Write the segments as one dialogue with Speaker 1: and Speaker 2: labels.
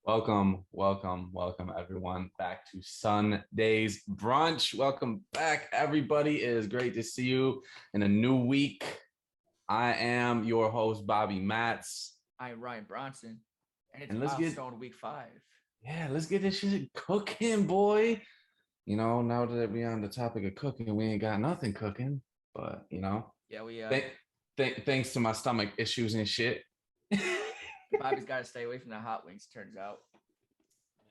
Speaker 1: Welcome everyone back to Sundaze Brunch. Welcome back, everybody. It is great to see you in a new week. I am your host, Bobby Matts.
Speaker 2: I'm Ryan Bronson, and it's
Speaker 1: And
Speaker 2: milestone week 5.
Speaker 1: let's get this shit cooking, boy. Now that we're on the topic of cooking, we ain't got nothing cooking, but
Speaker 2: Yeah, we
Speaker 1: thanks to my stomach issues and shit.
Speaker 2: Bobby's got to stay away from the hot wings. Turns out,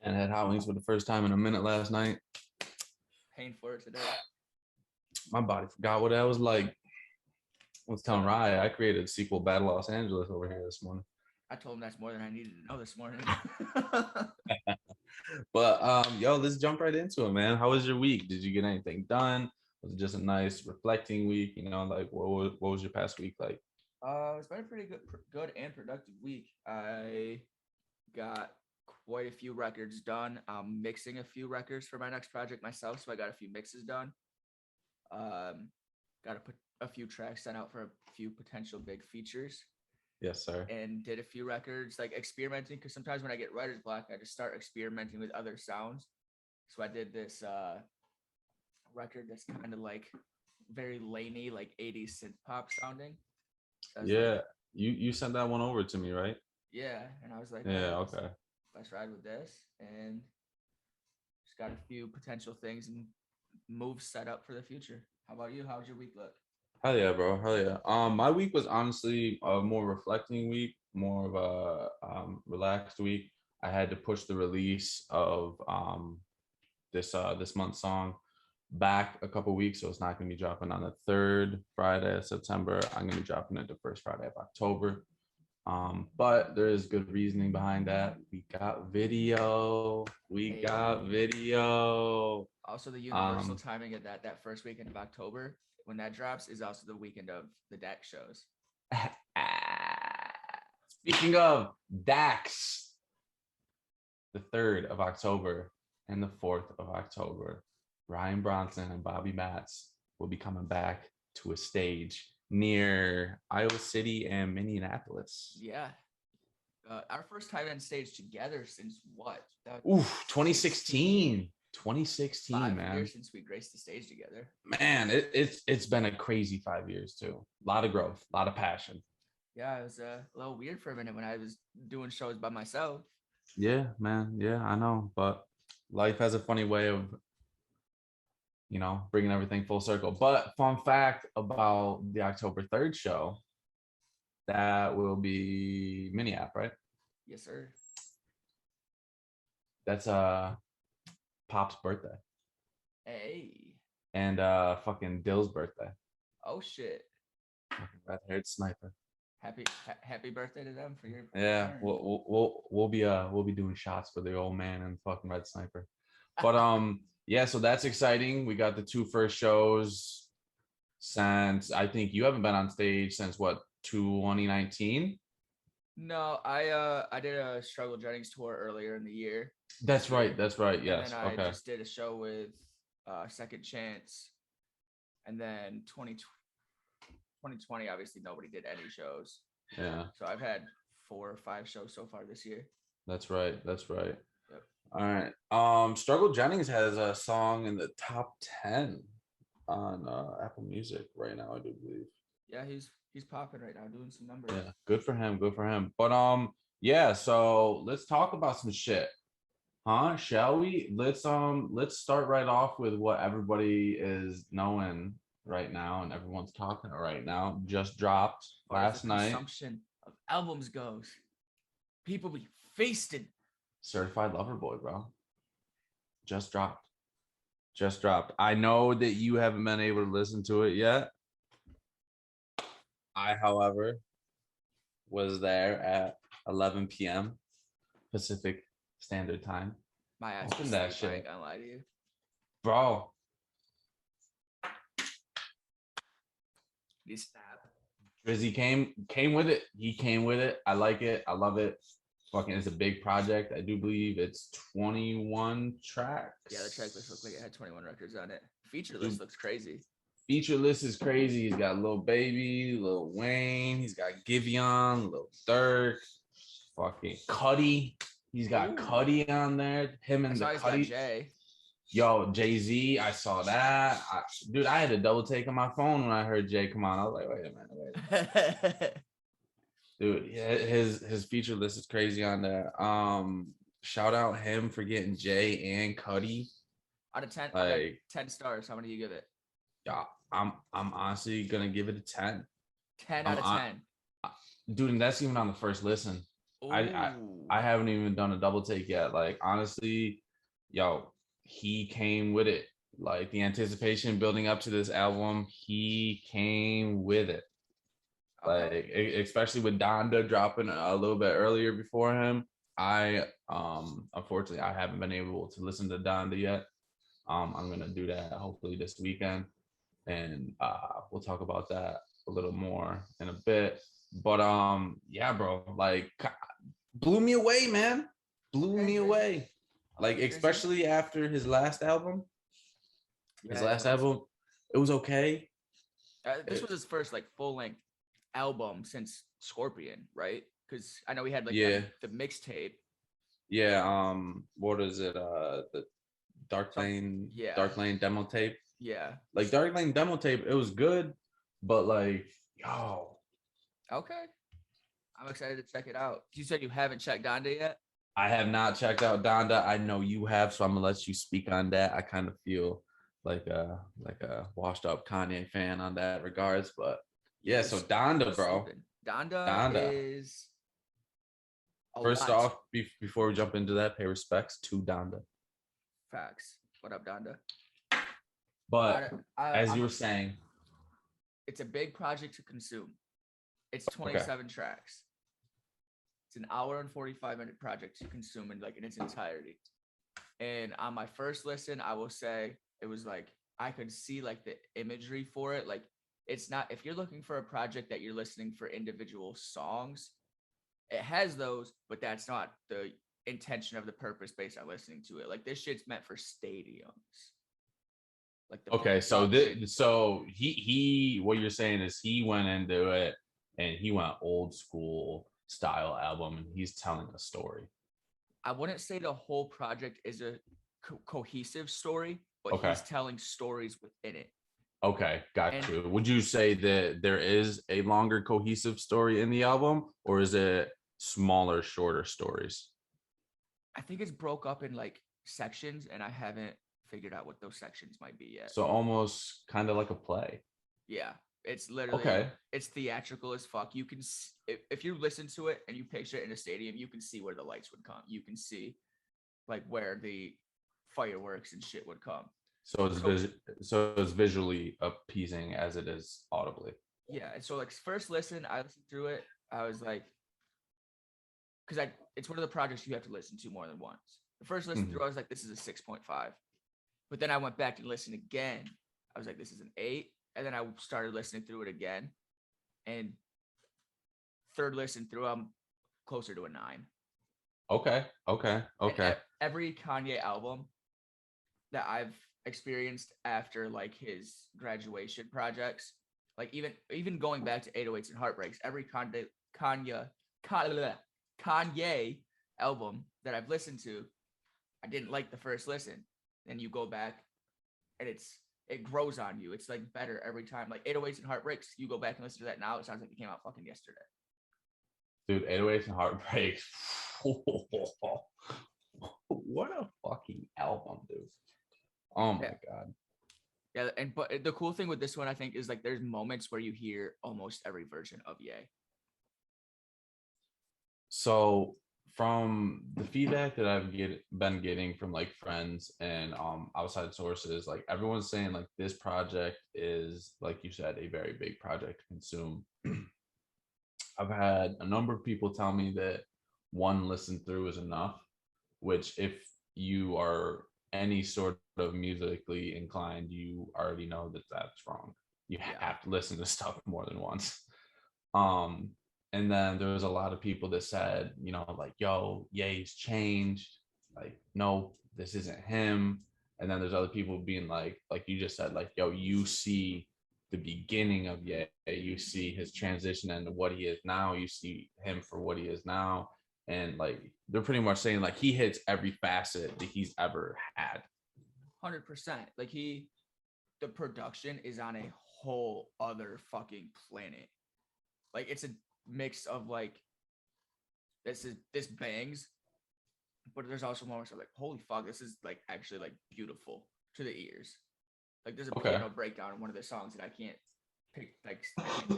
Speaker 1: And had hot wings for the first time in a minute last night.
Speaker 2: paying for it today.
Speaker 1: My body forgot what that was like. I was telling Ryan, I created a sequel, Battle Los Angeles, over here this morning.
Speaker 2: I told him that's more than I needed to know this morning.
Speaker 1: But let's jump right into it, man. How was your week? Did you get anything done? Was it just a nice reflecting week? Like what was your past week like?
Speaker 2: It's been a pretty good and productive week. I got quite a few records done. I'm mixing a few records for my next project myself, so I got a few mixes done. Got to put a few tracks sent out for a few potential big features.
Speaker 1: Yes, sir.
Speaker 2: And did a few records, like experimenting, because sometimes when I get writer's block, I just start experimenting with other sounds. So I did this record that's kind of like very laney, like 80s synth pop sounding. So
Speaker 1: yeah, like, you sent that one over to me, right?
Speaker 2: Yeah, and I was like,
Speaker 1: yeah, okay.
Speaker 2: Let's ride with this, and just got a few potential things and moves set up for the future. How about you? How'd your week look?
Speaker 1: Hell yeah, bro. Hell yeah. My week was honestly a more reflecting week, more of a relaxed week. I had to push the release of this month's song back a couple weeks, so it's not going to be dropping on the third Friday of September. I'm going to be dropping it the first Friday of October. But there is good reasoning behind that. We got video.
Speaker 2: Also, the universal timing of that first weekend of October, when that drops, is also the weekend of the DAX shows.
Speaker 1: Speaking of DAX, the 3rd of October and the 4th of October, Ryan Bronson and Bobby Matts will be coming back to a stage near Iowa City and Minneapolis.
Speaker 2: Yeah. Our first time on stage together since what?
Speaker 1: 2016. 2016,
Speaker 2: 5
Speaker 1: man.
Speaker 2: years since we graced the stage together.
Speaker 1: Man, it's been a crazy 5 years too. A lot of growth, a lot of passion.
Speaker 2: Yeah, it was a little weird for a minute when I was doing shows by myself.
Speaker 1: Yeah, man. Yeah, I know. But life has a funny way of, bringing everything full circle. But fun fact about the October 3rd show, that will be Minneapolis, right?
Speaker 2: Yes, sir.
Speaker 1: That's Pop's birthday.
Speaker 2: Hey.
Speaker 1: And fucking Dill's birthday.
Speaker 2: Oh shit.
Speaker 1: Red-haired sniper.
Speaker 2: Happy birthday to them for your
Speaker 1: yeah. We'll be doing shots for the old man and fucking Red Sniper. But yeah, so that's exciting. We got the 2 first shows since, I think you haven't been on stage since what, 2019?
Speaker 2: No, I did a Struggle Jennings tour earlier in the year.
Speaker 1: That's right. Yes.
Speaker 2: And then I just did a show with Second Chance, and then 2020, obviously nobody did any shows.
Speaker 1: Yeah.
Speaker 2: So I've had 4 or 5 shows so far this year.
Speaker 1: That's right.
Speaker 2: Yep.
Speaker 1: All right. Struggle Jennings has a song in the top 10 on Apple Music right now, I do believe.
Speaker 2: Yeah, he's popping right now, doing some numbers.
Speaker 1: Yeah, good for him. But yeah, so let's talk about some shit. Huh? Shall we? Let's start right off with what everybody is knowing right now and everyone's talking right now. Just dropped last night.
Speaker 2: Consumption of albums goes. People be feasting.
Speaker 1: Certified Lover Boy, bro. Just dropped. I know that you haven't been able to listen to it yet. I, however, was there at 11 p.m. Pacific Standard Time.
Speaker 2: My ass was
Speaker 1: that
Speaker 2: shit. I ain't gonna lie to you,
Speaker 1: bro. Drizzy came with it. He came with it. I like it. I love it. Fucking, it's a big project. I do believe it's 21 tracks.
Speaker 2: Yeah, the track list looked like it had 21 records on it. Feature list looks crazy.
Speaker 1: Feature list is crazy. He's got Lil Baby, Lil Wayne. He's got Giveon, Lil Durk, fucking Cuddy. He's got
Speaker 2: Ooh.
Speaker 1: Cudi on there. Him
Speaker 2: I
Speaker 1: and the
Speaker 2: saw he's got
Speaker 1: Cudi.
Speaker 2: Jay.
Speaker 1: Yo, Jay-Z, I saw that. Dude, I had a double take on my phone when I heard Jay come on. I was like, wait a minute. Dude, yeah, his feature list is crazy on there. Shout out him for getting Jay and Cudi.
Speaker 2: Out of 10,
Speaker 1: Like
Speaker 2: 10 stars, how many do you give it?
Speaker 1: Yeah, I'm honestly gonna give it a 10.
Speaker 2: 10
Speaker 1: I'm
Speaker 2: out of 10.
Speaker 1: Dude, and that's even on the first listen. I
Speaker 2: Ooh.
Speaker 1: I haven't even done a double take yet. Like honestly, yo, he came with it. Like the anticipation building up to this album, he came with it. Like especially with Donda dropping a little bit earlier before him. I unfortunately I haven't been able to listen to Donda yet. I'm gonna do that hopefully this weekend, and we'll talk about that a little more in a bit. But yeah, bro, like blew me away, man. Blew me away. Like especially after his last album. His last album, it was okay.
Speaker 2: This was his first like full length album since Scorpion, right? Because I know he had like the mixtape.
Speaker 1: Yeah. What is it? The Dark Lane demo tape.
Speaker 2: Yeah.
Speaker 1: Like Dark Lane demo tape, it was good, but like, yo.
Speaker 2: Okay. I'm excited to check it out. You said you haven't checked Donda yet?
Speaker 1: I have not checked out Donda. I know you have, so I'm gonna let you speak on that. I kind of feel like a washed up Kanye fan on that regards, but yeah. So Donda, bro.
Speaker 2: Donda is
Speaker 1: first off, before we jump into that, pay respects to Donda.
Speaker 2: Facts. What up, Donda?
Speaker 1: But as you were saying,
Speaker 2: it's a big project to consume. It's 27 tracks. It's an hour and 45-minute project to consume in its entirety. And on my first listen, I will say it was like I could see like the imagery for it. Like it's not, if you're looking for a project that you're listening for individual songs, it has those, but that's not the intention of the purpose based on listening to it. Like this shit's meant for stadiums. Like
Speaker 1: so he what you're saying is he went into it and he went old school style album and he's telling a story.
Speaker 2: I wouldn't say the whole project is a cohesive story, but he's telling stories within it.
Speaker 1: Okay, got you. Would you say that there is a longer cohesive story in the album, or is it smaller, shorter stories?
Speaker 2: I think it's broke up in like sections, and I haven't figured out what those sections might be yet.
Speaker 1: So almost kind of like a play.
Speaker 2: Yeah, it's literally it's theatrical as fuck. You can if you listen to it and you picture it in a stadium, you can see where the lights would come. You can see like where the fireworks and shit would come.
Speaker 1: So it's visually appeasing as it is audibly.
Speaker 2: Yeah, and so like first listen, I listened through it. I was like, because it's one of the projects you have to listen to more than once. The first listen through, I was like, this is a 6.5. But then I went back and listened again. I was like, this is an 8. And then I started listening through it again. And third listen through, I'm closer to a 9.
Speaker 1: Okay.
Speaker 2: And every Kanye album that I've experienced after like his graduation projects, like even going back to 808s and Heartbreaks, every Kanye album that I've listened to, I didn't like the first listen. Then you go back and it grows on you. It's like better every time. Like 808s and Heartbreaks, you go back and listen to that now, it sounds like it came out fucking yesterday.
Speaker 1: Dude, 808s and Heartbreaks. What a fucking album, dude. Oh my god.
Speaker 2: Yeah, but the cool thing with this one, I think, is like there's moments where you hear almost every version of Ye.
Speaker 1: So from the feedback that I've been getting from like friends and outside sources, like everyone's saying like this project is, like you said, a very big project to consume. I've had a number of people tell me that one listen through is enough, which if you are any sort of musically inclined, you already know that that's wrong. You have to listen to stuff more than once. And then there was a lot of people that said, you know, like, yo, Ye's changed. Like, no, this isn't him. And then there's other people being like you just said, like, yo, you see the beginning of Ye. You see his transition into what he is now. You see him for what he is now. and like they're pretty much saying like he hits every facet that he's ever had.
Speaker 2: 100%. Like the production is on a whole other fucking planet. Like it's a mix of like this bangs, but there's also moments of like, holy fuck, this is like actually like beautiful to the ears. Like there's a piano breakdown in one of the songs that I can't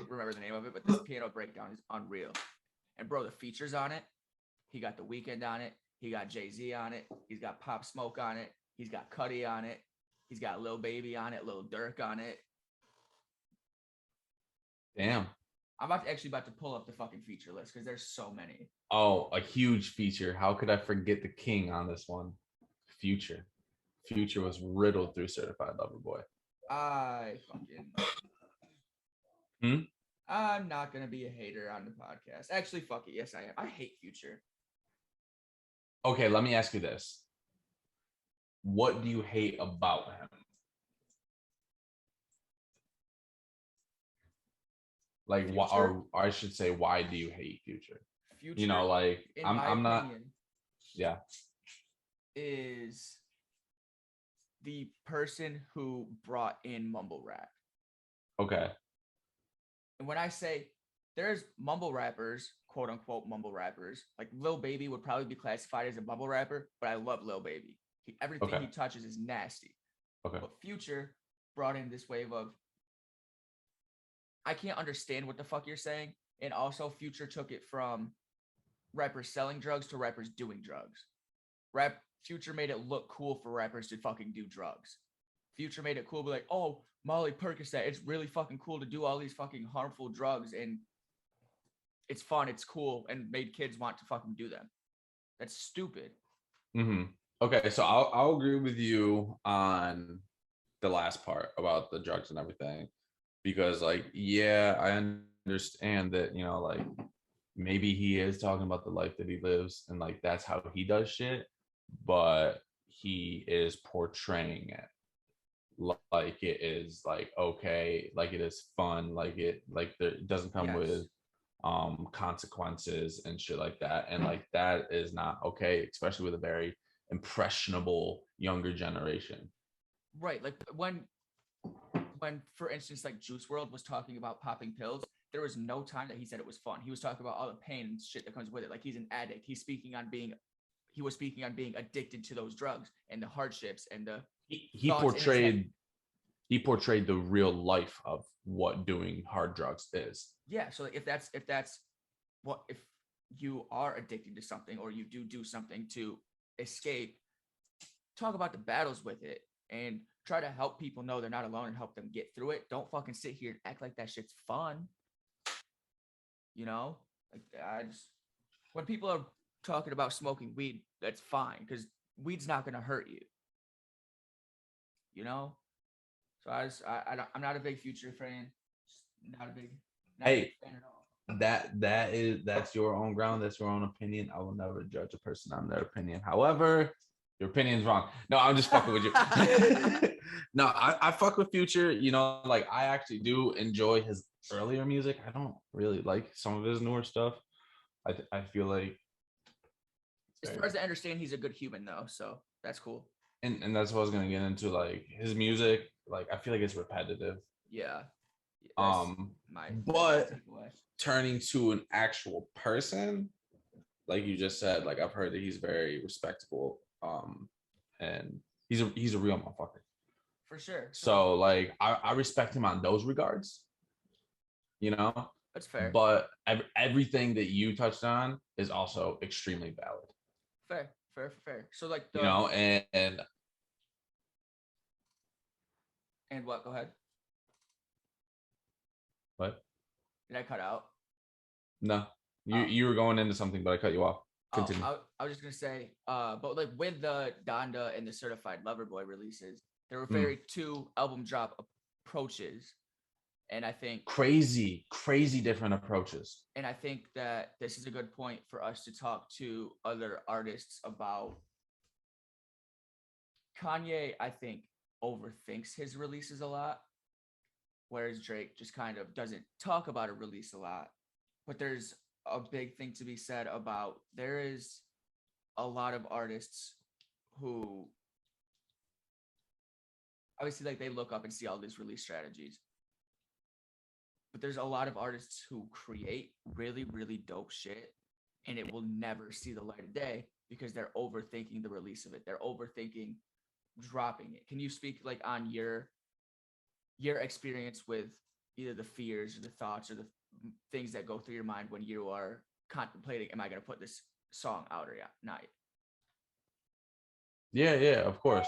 Speaker 2: remember the name of it, but this piano breakdown is unreal. And bro, the features on it, he got The Weeknd on it, he got Jay-Z on it, he's got Pop Smoke on it, he's got Cudi on it, he's got Lil Baby on it, Lil Durk on it.
Speaker 1: Damn.
Speaker 2: I'm about to pull up the fucking feature list because there's so many.
Speaker 1: Oh, a huge feature. How could I forget the king on this one? Future. Future was riddled through Certified Lover Boy.
Speaker 2: I'm not gonna be a hater on the podcast. Actually, fuck it. Yes, I am. I hate Future.
Speaker 1: Okay, let me ask you this. What do you hate about him? Like, what, or I should say, why do you hate Future?
Speaker 2: Future,
Speaker 1: you know, like I'm not. Yeah.
Speaker 2: Is the person who brought in mumble rap.
Speaker 1: Okay.
Speaker 2: And when I say there's mumble rappers, quote unquote mumble rappers, like Lil Baby would probably be classified as a mumble rapper, but I love Lil Baby. Everything he touches is nasty.
Speaker 1: Okay.
Speaker 2: But Future brought in this wave of, I can't understand what the fuck you're saying. And also Future took it from rappers selling drugs to rappers doing drugs. Future made it look cool for rappers to fucking do drugs. Future made it cool, be like, oh, Molly Percocet, it's really fucking cool to do all these fucking harmful drugs, and it's fun, it's cool, and made kids want to fucking do them. That's stupid.
Speaker 1: Mm-hmm. Okay, so I'll agree with you on the last part about the drugs and everything, because like, yeah, I understand that, you know, like maybe he is talking about the life that he lives and like that's how he does shit, but he is portraying it like it is like okay, like it is fun, like it doesn't come with consequences and shit like that, and like that is not okay, especially with a very impressionable younger generation.
Speaker 2: Right, like when for instance like Juice WRLD was talking about popping pills, there was no time that he said it was fun. He was talking about all the pain and shit that comes with it. Like he's an addict. He was speaking on being addicted to those drugs and the hardships and the
Speaker 1: he portrayed the real life of what doing hard drugs is.
Speaker 2: Yeah, so if you are addicted to something or you do something to escape, talk about the battles with it and try to help people know they're not alone and help them get through it. Don't fucking sit here and act like that shit's fun. You know, like when people are talking about smoking weed, that's fine because weed's not gonna hurt you. You know, so I'm not a big Future fan. Not a big fan at all.
Speaker 1: That's your own ground. That's your own opinion. I will never judge a person on their opinion. However, your opinion's wrong. No, I'm just fucking with you. No, I fuck with Future. You know, like I actually do enjoy his earlier music. I don't really like some of his newer stuff. I feel like,
Speaker 2: as far as I understand, he's a good human though, so that's cool.
Speaker 1: And that's what I was gonna get into. Like his music, like I feel like it's repetitive.
Speaker 2: Yeah.
Speaker 1: But turning to an actual person, like you just said, like I've heard that he's very respectable, and he's a real motherfucker.
Speaker 2: For sure.
Speaker 1: So like I respect him on those regards. You know?
Speaker 2: That's fair.
Speaker 1: But everything that you touched on is also extremely valid.
Speaker 2: Fair. So like
Speaker 1: you know, and
Speaker 2: what? Go ahead.
Speaker 1: What?
Speaker 2: Did I cut out?
Speaker 1: No, you were going into something, but I cut you off. Continue.
Speaker 2: I was just gonna say, but like with the Donda and the Certified Lover Boy releases, there were very two album drop approaches, and I think crazy
Speaker 1: different approaches.
Speaker 2: And I think that this is a good point for us to talk to other artists about. Kanye, I think, overthinks his releases a lot, whereas Drake just kind of doesn't talk about a release a lot. But there's a big thing to be said about there is a lot of artists who obviously like they look up and see all these release strategies. But there's a lot of artists who create really, really dope shit and it will never see the light of day because they're overthinking the release of it. They're overthinking dropping it. Can you speak like on your experience with either the fears or the thoughts or the things that go through your mind when you are contemplating, am I going to put this song out or not?
Speaker 1: Yeah, of course.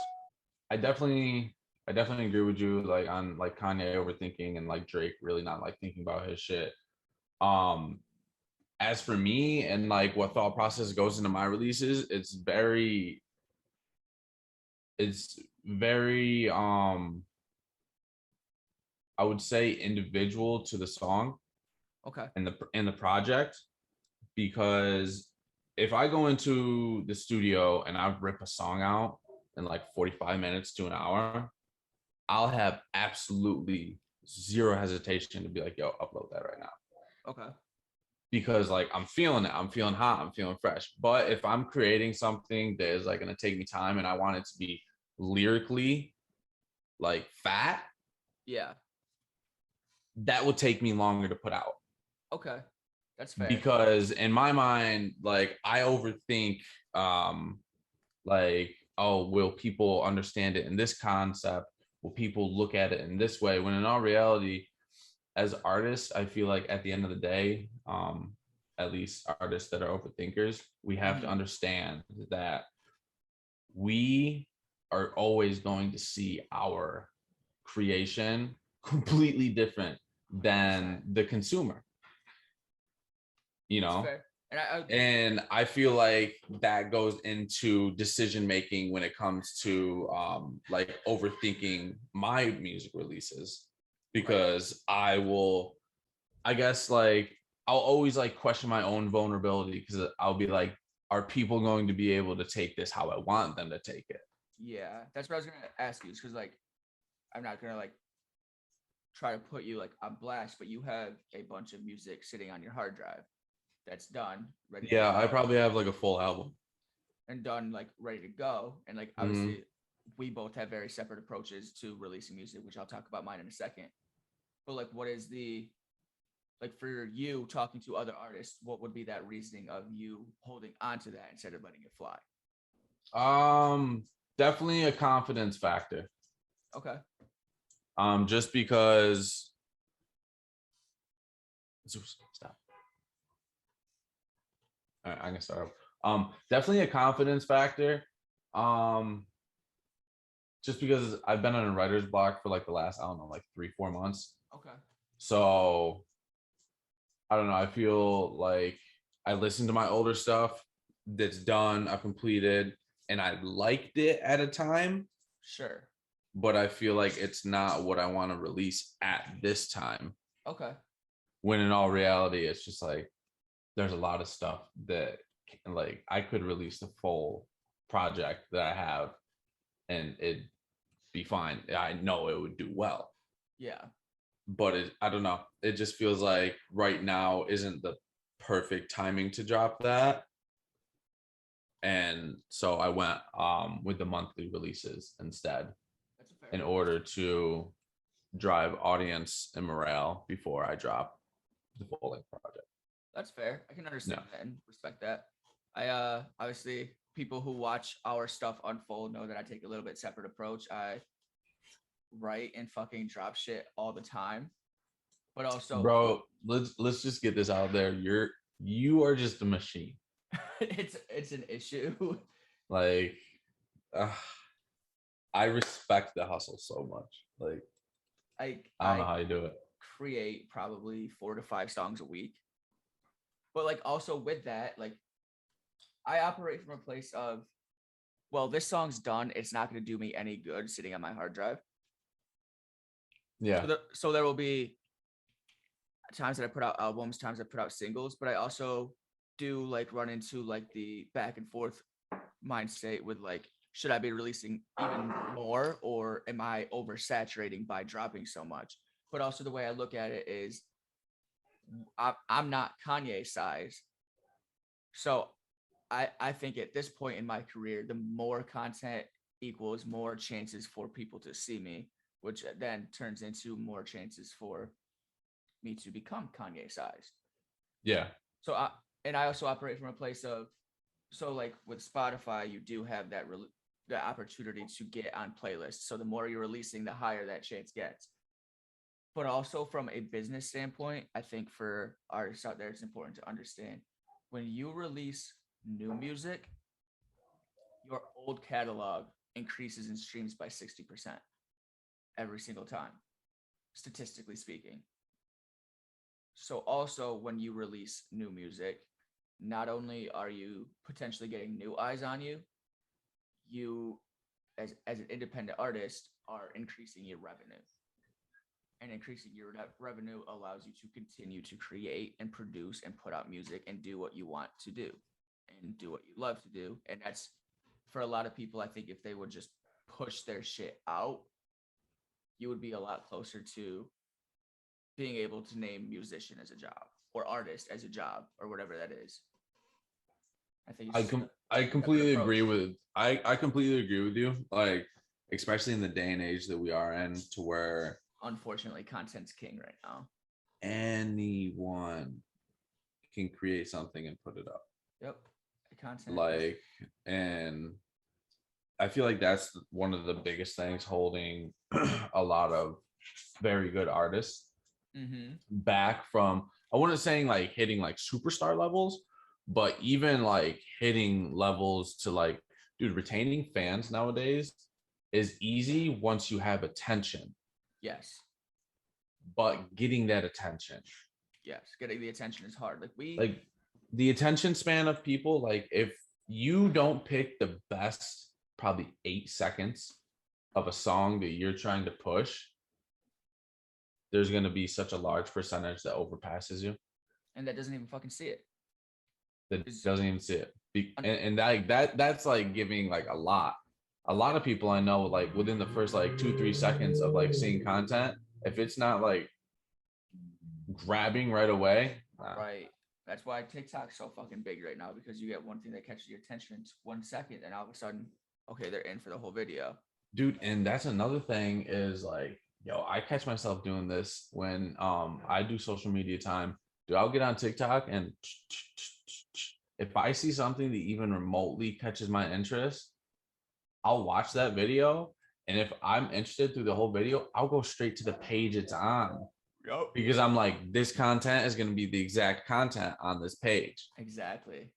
Speaker 1: I definitely agree with you like on like Kanye overthinking and like Drake really not like thinking about his shit. Um as for me and like what thought process goes into my releases, it's very I would say individual to the song
Speaker 2: Okay.
Speaker 1: and the project, because if I go into the studio and I rip a song out in like 45 minutes to an hour, I'll have absolutely zero hesitation to be like, yo, upload that right now.
Speaker 2: Okay.
Speaker 1: Because like I'm feeling it, I'm feeling hot, I'm feeling fresh. But if I'm creating something that is like gonna take me time and I want it to be lyrically like fat,
Speaker 2: Yeah.
Speaker 1: that will take me longer to put out.
Speaker 2: Okay. That's fair.
Speaker 1: Because in my mind, like I overthink like, oh, will people understand it in this concept? Will people look at it in this way? When in all reality, as artists, I feel like at the end of the day, at least artists that are overthinkers, we have to understand that we are always going to see our creation completely different than the consumer, you
Speaker 2: That's
Speaker 1: know?
Speaker 2: fair.
Speaker 1: And I feel like that goes into decision making when it comes to like overthinking my music releases, because I guess like I'll always like question my own vulnerability, because I'll be like, are people going to be able to take this how I want them to take it?
Speaker 2: Yeah, that's what I was gonna ask you. Is because like I'm not gonna like try to put you like on blast, but you have a bunch of music sitting on your hard drive that's done, ready to
Speaker 1: Yeah, I
Speaker 2: go,
Speaker 1: probably have like a full album.
Speaker 2: and done like ready to go. And like
Speaker 1: Mm-hmm.
Speaker 2: obviously we both have very separate approaches to releasing music, which I'll talk about mine in a second. But like what is the like for you talking to other artists, what would be that reasoning of you holding on to that instead of letting it fly?
Speaker 1: Definitely a confidence factor.
Speaker 2: Okay.
Speaker 1: Just because stop. All right, I'm gonna start. Definitely a confidence factor. Um, just because I've been on a writer's block for like the last, I don't know, like 3-4 months.
Speaker 2: Okay.
Speaker 1: So I don't know. I feel like I listened to my older stuff that's done, I completed, and I liked it at a time.
Speaker 2: Sure.
Speaker 1: But I feel like it's not what I want to release at this time.
Speaker 2: Okay.
Speaker 1: When in all reality, it's just like there's a lot of stuff that like I could release the full project that I have and it'd be fine. I know it would do well.
Speaker 2: Yeah.
Speaker 1: But I don't know. It just feels like right now isn't the perfect timing to drop that. And so I went with the monthly releases instead,
Speaker 2: That's a fair
Speaker 1: in
Speaker 2: one.
Speaker 1: order to drive audience and morale before I drop the full length project.
Speaker 2: That's fair. I can understand
Speaker 1: Yeah.
Speaker 2: that and respect that. I obviously people who watch our stuff unfold know that I take a little bit separate approach. I write and fucking drop shit all the time. But also
Speaker 1: Bro, let's just get this out there. You are just a machine.
Speaker 2: it's an issue.
Speaker 1: Like uh, I respect the hustle so much. Like I don't know
Speaker 2: I
Speaker 1: how you do it.
Speaker 2: create probably 4 to 5 songs a week. But like also with that, like I operate from a place of, well, this song's done. It's not going to do me any good sitting on my hard drive.
Speaker 1: Yeah.
Speaker 2: So there will be times that I put out albums, times I put out singles, but I also do like run into like the back and forth mind state with like, should I be releasing even more or am I oversaturating by dropping so much? But also the way I look at it is I'm not Kanye size. So I think at this point in my career, the more content equals more chances for people to see me, which then turns into more chances for me to become Kanye sized.
Speaker 1: Yeah.
Speaker 2: So I also operate from a place of, so like with Spotify, you do have the opportunity to get on playlists. So the more you're releasing, the higher that chance gets. But also from a business standpoint, I think for artists out there, it's important to understand when you release new music, your old catalog increases in streams by 60% every single time, statistically speaking. So also when you release new music, not only are you potentially getting new eyes on you, you as an independent artist are increasing your revenue. And increasing your revenue allows you to continue to create and produce and put out music and do what you want to do and do what you love to do. And that's for a lot of people, I think if they would just push their shit out, you would be a lot closer to being able to name musician as a job or artist as a job or whatever that is. I think it's
Speaker 1: I completely agree with I completely agree with you. Like, especially in the day and age that we are in, to where
Speaker 2: unfortunately content's king right now.
Speaker 1: Anyone can create something and put it up.
Speaker 2: Yep. Content.
Speaker 1: Like, and I feel like that's one of the biggest things holding a lot of very good artists back from, I wasn't saying like hitting like superstar levels, but even like hitting levels to like, dude, retaining fans nowadays is easy once you have attention.
Speaker 2: Yes.
Speaker 1: But getting that attention.
Speaker 2: Yes, getting the attention is hard.
Speaker 1: Like the attention span of people, like if you don't pick the best probably 8 seconds of a song that you're trying to push, there's going to be such a large percentage that overpasses you.
Speaker 2: And that doesn't even fucking see it.
Speaker 1: That doesn't even see it. And that's like giving like a lot of people I know, like within the first like 2-3 seconds of like seeing content, if it's not like grabbing right away.
Speaker 2: Right. That's why TikTok's so fucking big right now, because you get one thing that catches your attention in 1 second and all of a sudden, okay, they're in for the whole video.
Speaker 1: Dude, and that's another thing is like, yo, I catch myself doing this when I do social media time. Dude, I'll get on TikTok and if I see something that even remotely catches my interest, I'll watch that video. And if I'm interested through the whole video, I'll go straight to the page it's on.
Speaker 2: Yep.
Speaker 1: Because I'm like, this content is going to be the exact content on this page.
Speaker 2: Exactly.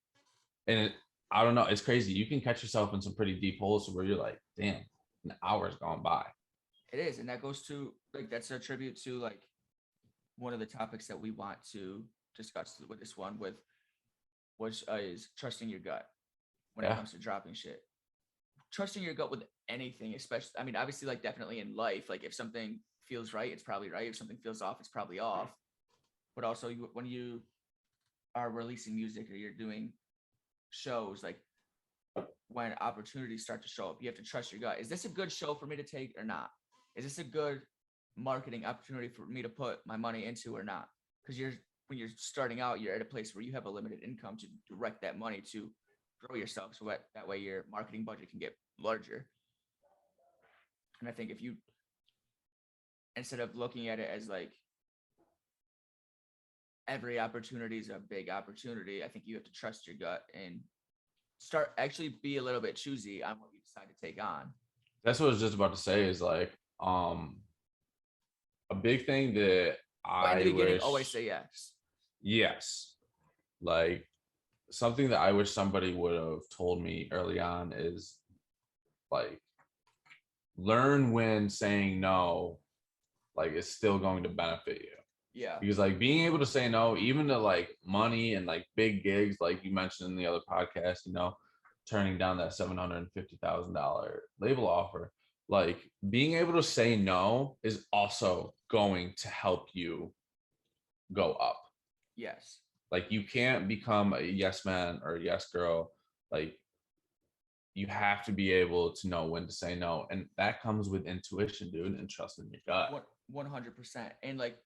Speaker 1: And I don't know, it's crazy. You can catch yourself in some pretty deep holes where you're like, damn, an hour's gone by.
Speaker 2: It is. And that goes to like, that's a tribute to like one of the topics that we want to discuss with this one, which is trusting your gut when it comes to dropping shit. Trusting your gut with anything, especially, I mean, obviously, like definitely in life, like if something feels right, it's probably right. If something feels off, it's probably off. But also when you are releasing music or you're doing shows, like when opportunities start to show up, you have to trust your gut. Is this a good show for me to take or not? Is this a good marketing opportunity for me to put my money into or not? Because when you're starting out, you're at a place where you have a limited income to direct that money to grow yourself, so that way your marketing budget can get larger. And I think if you, instead of looking at it as like every opportunity is a big opportunity, I think you have to trust your gut and start actually be a little bit choosy on what you decide to take on.
Speaker 1: That's what I was just about to say is like a big thing that
Speaker 2: in the beginning, always say yes.
Speaker 1: Yes. Like something that I wish somebody would have told me early on is like, learn when saying no, like it's still going to benefit you.
Speaker 2: Yeah.
Speaker 1: Because like being able to say no, even to like money and like big gigs, like you mentioned in the other podcast, you know, turning down that $750,000 label offer, like being able to say no is also going to help you go up.
Speaker 2: Yes.
Speaker 1: Like you can't become a yes man or a yes girl. Like you have to be able to know when to say no. And that comes with intuition, dude, and trusting your gut.
Speaker 2: 100%. And like,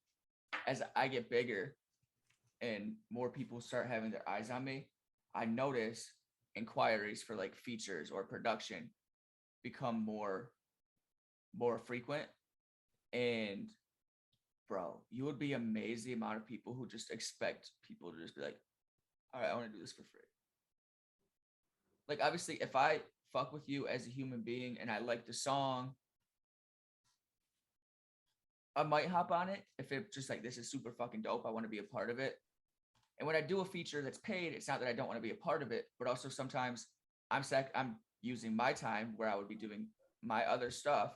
Speaker 2: as I get bigger, and more people start having their eyes on me, I notice inquiries for like features or production become more frequent. And bro, you would be amazed the amount of people who just expect people to just be like, all right, I want to do this for free. Like, obviously, if I fuck with you as a human being and I like the song, I might hop on it. If it's just like, this is super fucking dope, I want to be a part of it. And when I do a feature that's paid, it's not that I don't want to be a part of it, but also sometimes I'm using my time where I would be doing my other stuff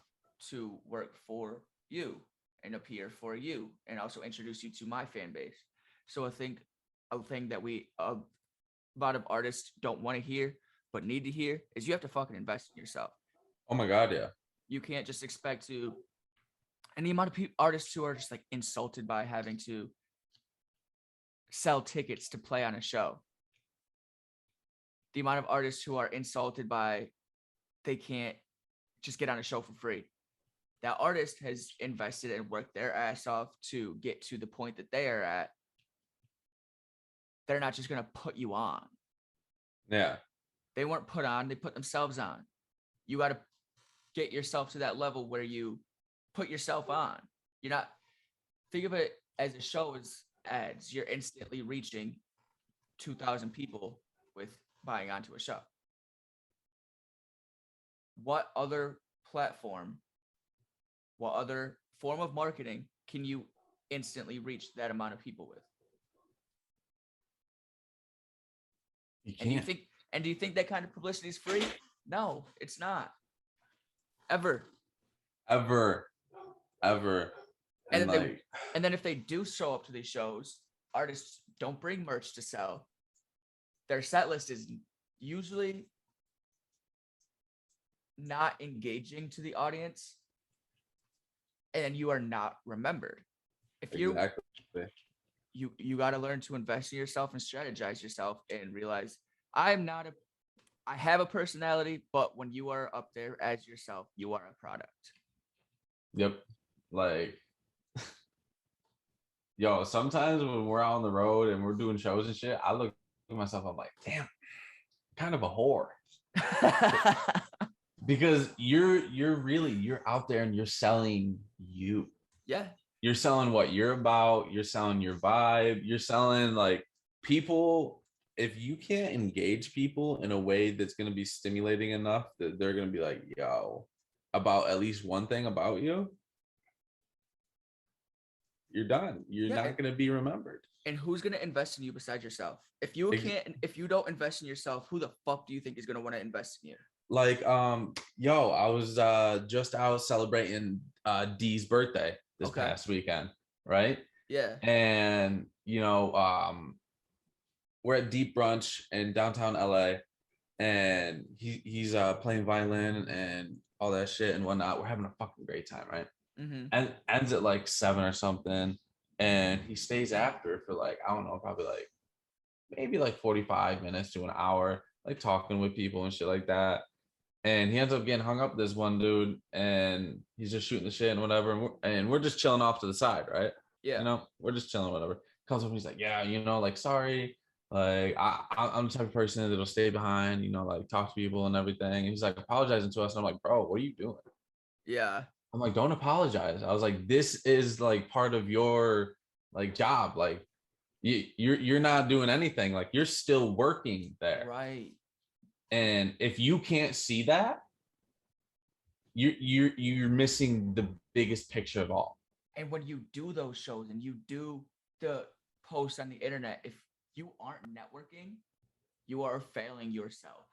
Speaker 2: to work for you and appear for you and also introduce you to my fan base. So I think a thing that a lot of artists don't want to hear but need to hear is you have to fucking invest in yourself.
Speaker 1: Oh my God, yeah.
Speaker 2: You can't just expect to. And the amount of artists who are just like insulted by having to sell tickets to play on a show. The amount of artists who are insulted by they can't just get on a show for free. That artist has invested and worked their ass off to get to the point that they are at. They're not just going to put you on.
Speaker 1: Yeah.
Speaker 2: They weren't put on, they put themselves on. You got to get yourself to that level where you put yourself on. You're not, think of it as a show as ads. You're instantly reaching 2,000 people with buying onto a show. What other platform, what other form of marketing can you instantly reach that amount of people with?
Speaker 1: You can't.
Speaker 2: And do you think that kind of publicity is free? No, it's not. Ever. And then if they do show up to these shows, artists don't bring merch to sell. Their set list is usually not engaging to the audience, and you are not remembered. If
Speaker 1: exactly.
Speaker 2: you got to learn to invest in yourself and strategize yourself and realize I have a personality, but when you are up there as yourself, you are a product.
Speaker 1: Yep. Like, yo, sometimes when we're out on the road and we're doing shows and shit, I look at myself, I'm like, damn, kind of a whore. Because you're out there and you're selling you.
Speaker 2: Yeah.
Speaker 1: You're selling what you're about, you're selling your vibe, you're selling like people. If you can't engage people in a way that's going to be stimulating enough that they're going to be like, yo, about at least one thing about you, you're done. You're not going to be remembered.
Speaker 2: And who's going to invest in you besides yourself? If you don't invest in yourself, who the fuck do you think is going to want to invest in you?
Speaker 1: Like, yo, I was just out celebrating Dee's birthday this past weekend, right?
Speaker 2: Yeah.
Speaker 1: And we're at Deep Brunch in downtown LA, and he's playing violin and all that shit and whatnot. We're having a fucking great time, right?
Speaker 2: Mm-hmm.
Speaker 1: And ends at like 7 or something, and he stays after for like, I don't know, probably like maybe like 45 minutes to an hour, like talking with people and shit like that. And he ends up getting hung up with this one dude, and he's just shooting the shit and whatever, and we're just chilling off to the side, right?
Speaker 2: Yeah.
Speaker 1: We're just chilling, whatever. Comes up and he's like, yeah, like, sorry, like I'm the type of person that'll stay behind, like talk to people and everything. And he's like apologizing to us, and I'm like, bro, what are you doing?
Speaker 2: Yeah.
Speaker 1: I'm like, don't apologize. I was like, this is like part of your like job. Like you're not doing anything. Like you're still working there.
Speaker 2: Right.
Speaker 1: And if you can't see that, you're missing the biggest picture of all.
Speaker 2: And when you do those shows and you do the posts on the internet, if you aren't networking, you are failing yourself.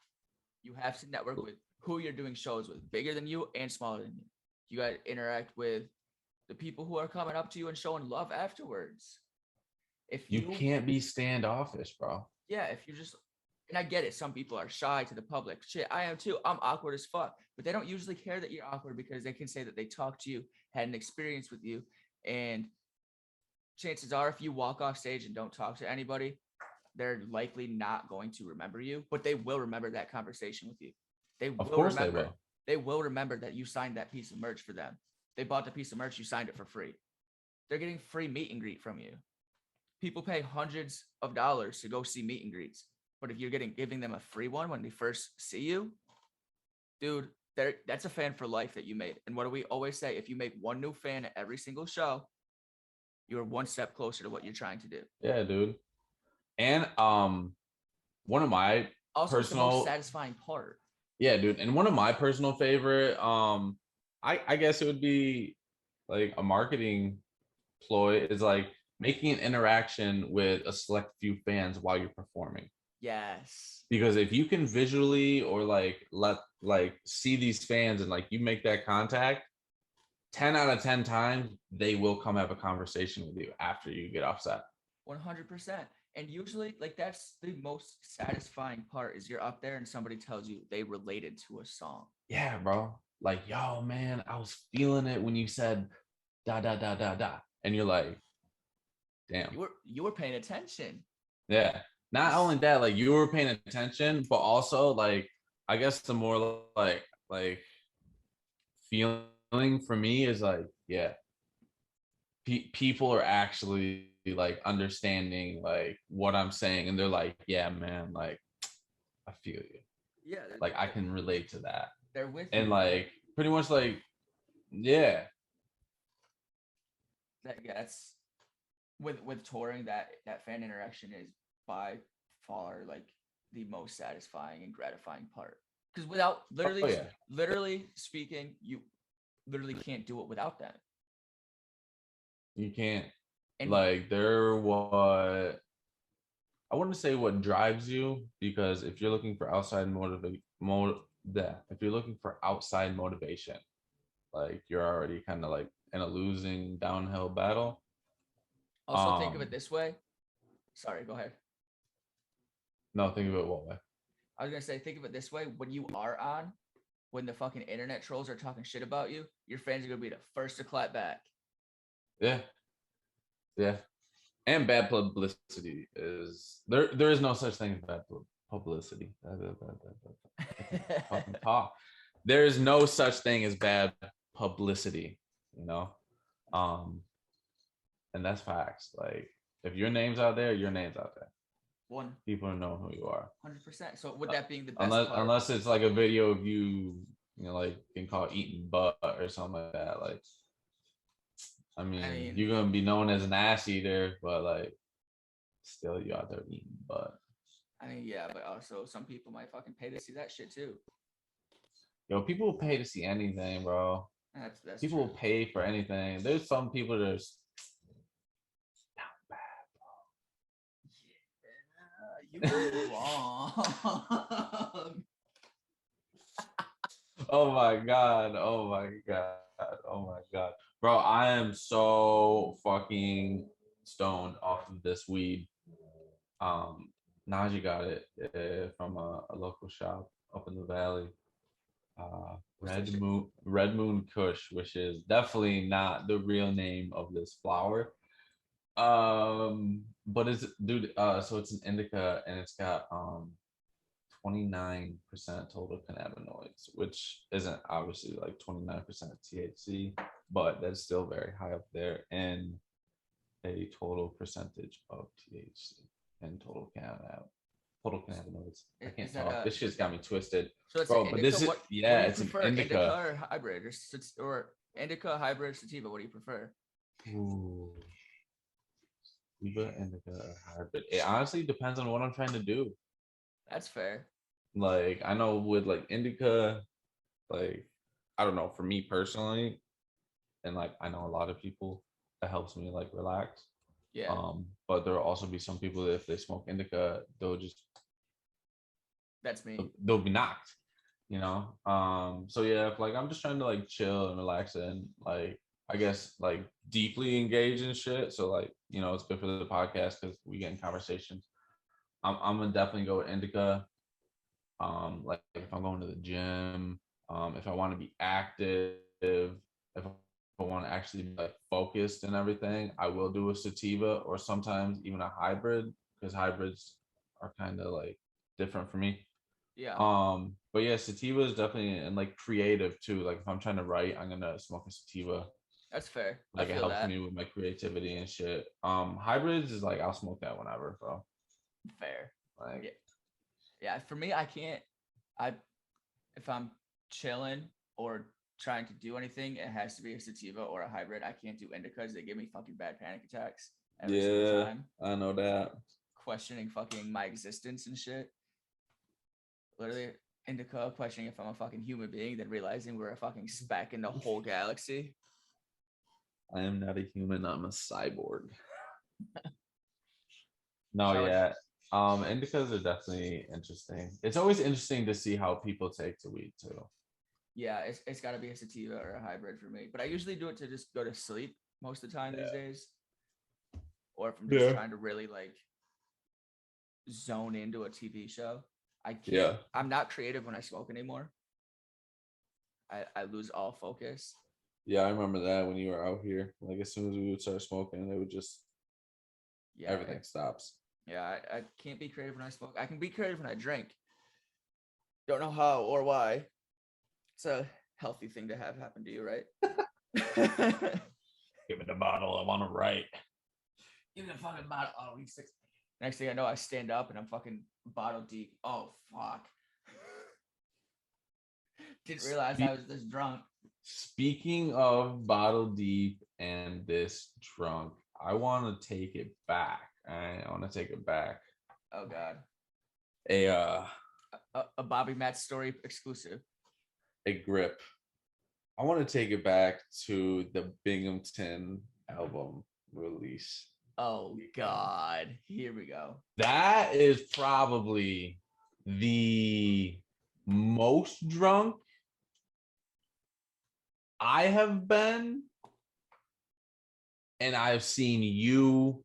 Speaker 2: You have to network with who you're doing shows with, bigger than you and smaller than you. You got to interact with the people who are coming up to you and showing love afterwards. If
Speaker 1: you can't be standoffish, bro.
Speaker 2: Yeah, if you're just, and I get it, some people are shy to the public. Shit, I am too. I'm awkward as fuck. But they don't usually care that you're awkward because they can say that they talked to you, had an experience with you. And chances are, if you walk off stage and don't talk to anybody, they're likely not going to remember you, but they will remember that conversation with you.
Speaker 1: Of course they will.
Speaker 2: They will remember that you signed that piece of merch for them. They bought the piece of merch, you signed it for free. They're getting free meet and greet from you. people pay hundreds of dollars to go see meet and greets. But if you're giving them a free one when they first see you, dude, that's a fan for life that you made. And what do we always say? If you make one new fan at every single show, you're one step closer to what you're trying to do.
Speaker 1: Yeah, dude. And one of my
Speaker 2: also
Speaker 1: personal,
Speaker 2: it's the most satisfying part.
Speaker 1: Yeah, dude. And one of my personal favorite, I guess it would be like a marketing ploy is like making an interaction with a select few fans while you're performing.
Speaker 2: Yes.
Speaker 1: Because if you can visually or like see these fans and like you make that contact, 10 out of 10 times they will come have a conversation with you after you get off set.
Speaker 2: 100%. And usually, like, that's the most satisfying part is you're up there and somebody tells you they related to a song.
Speaker 1: Yeah, bro. Like, yo, man, I was feeling it when you said da da da da da, and you're like, damn,
Speaker 2: you were paying attention.
Speaker 1: Yeah. Not only that, like you were paying attention, but also like I guess the more like feeling for me is like, yeah, people are actually like understanding like what I'm saying, and they're like, yeah, man, like I feel you.
Speaker 2: Yeah.
Speaker 1: Like I can relate to that.
Speaker 2: They're with
Speaker 1: and
Speaker 2: you.
Speaker 1: Like pretty much like, yeah.
Speaker 2: That's with touring, that fan interaction is by far like the most satisfying and gratifying part. Because without literally speaking, you literally can't do it without that.
Speaker 1: You can't. And like they're what I wouldn't say what drives you, because if you're looking for outside if you're looking for outside motivation, like you're already kind of like in a losing downhill battle.
Speaker 2: Also, think of it this way. Sorry, go ahead.
Speaker 1: No, think of it what way?
Speaker 2: I was gonna say, think of it this way: when you are on, when the fucking internet trolls are talking shit about you, your fans are gonna be the first to clap back.
Speaker 1: Yeah. Yeah. And bad publicity is there. There is no such thing as bad publicity. Fucking talk. There is no such thing as bad publicity, you know. And that's facts. Like if your name's out there, your name's out there. People know who you are.
Speaker 2: 100%. So with that being the best part,
Speaker 1: unless it's like a video of you, you know, like being caught eating butt or something like that. Like, I mean, you're gonna be known as an ass eater, but like, still you out there eating butt.
Speaker 2: I mean, yeah, but also some people might fucking pay to see that shit too.
Speaker 1: Yo, people will pay to see anything, bro.
Speaker 2: That's
Speaker 1: people
Speaker 2: true.
Speaker 1: Will pay for anything. There's some people that are down bad,
Speaker 2: bro. Yeah, you were wrong.
Speaker 1: Oh my god. Oh my god. Oh my god. Bro, I am so fucking stoned off of this weed. Najee got it from a local shop up in the valley. Red Moon Kush, which is definitely not the real name of this flower. But it's dude, so it's an indica and it's got 29% total cannabinoids, which isn't obviously like 29% THC, but that's still very high up there, and a total percentage of THC and total cannabinoids. I can't talk. This shit's got me twisted.
Speaker 2: So it's
Speaker 1: bro, but this is it's an
Speaker 2: indica or hybrid, or indica, hybrid, sativa. What do you prefer?
Speaker 1: Ooh. Sativa, indica, or hybrid. It honestly depends on what I'm trying to do.
Speaker 2: That's fair.
Speaker 1: Like I know with like indica, like I don't know, for me personally, and like I know a lot of people, that helps me like relax.
Speaker 2: Yeah.
Speaker 1: But there will also be some people that if they smoke indica, they'll just
Speaker 2: that's me.
Speaker 1: They'll be knocked, you know. So yeah, if like I'm just trying to like chill and relax and like I guess like deeply engage in shit. So like, you know, it's good for the podcast because we get in conversations. I'm gonna definitely go with indica. Like if I'm going to the gym, if I want to be active, if I want to actually be like focused and everything, I will do a sativa or sometimes even a hybrid, because hybrids are kind of like different for me.
Speaker 2: Yeah.
Speaker 1: But yeah, sativa is definitely, and like creative too. Like if I'm trying to write, I'm gonna smoke a sativa.
Speaker 2: That's fair.
Speaker 1: Like
Speaker 2: I
Speaker 1: it
Speaker 2: feel
Speaker 1: helps
Speaker 2: that.
Speaker 1: me with my creativity and shit. Hybrids is like I'll smoke that whenever, bro.
Speaker 2: Fair.
Speaker 1: Like
Speaker 2: Yeah. Yeah. For me, I can't. I if I'm chilling or trying to do anything, it has to be a sativa or a hybrid. I can't do indicas. They give me fucking bad panic attacks every single
Speaker 1: yeah,
Speaker 2: time.
Speaker 1: I know that.
Speaker 2: Questioning fucking my existence and shit. Literally indica questioning if I'm a fucking human being, then realizing we're a fucking speck in the whole galaxy.
Speaker 1: I am not a human, I'm a cyborg. No,
Speaker 2: How would
Speaker 1: yeah. Indicas are definitely interesting. It's always interesting to see how people take to weed too.
Speaker 2: yeah, it's got to be a sativa or a hybrid for me. But I usually do it to just go to sleep most of the time these days, or if I'm just trying to really like zone into a TV show. I can't.
Speaker 1: Yeah.
Speaker 2: I'm not creative when I smoke anymore. I lose all focus.
Speaker 1: Yeah, I remember that when you were out here. Like as soon as we would start smoking, it would just
Speaker 2: Yeah,
Speaker 1: everything stops.
Speaker 2: yeah. I can't be creative when I smoke. I can be creative when I drink. Don't know how or why. It's a healthy thing to have happen to you, right?
Speaker 1: Give me the bottle. I want to write.
Speaker 2: Give me the fucking bottle. Oh, he's 6. Next thing I know, I stand up and I'm fucking bottle deep. Oh, fuck. Didn't realize I was this drunk.
Speaker 1: Speaking of bottle deep and this drunk, I want to take it back. I want to take it back.
Speaker 2: Oh, God.
Speaker 1: A
Speaker 2: Bobby Matts story exclusive.
Speaker 1: A grip. I want to take it back to the Binghamton album release.
Speaker 2: Oh, God. Here we go.
Speaker 1: That is probably the most drunk I have been, and I've seen you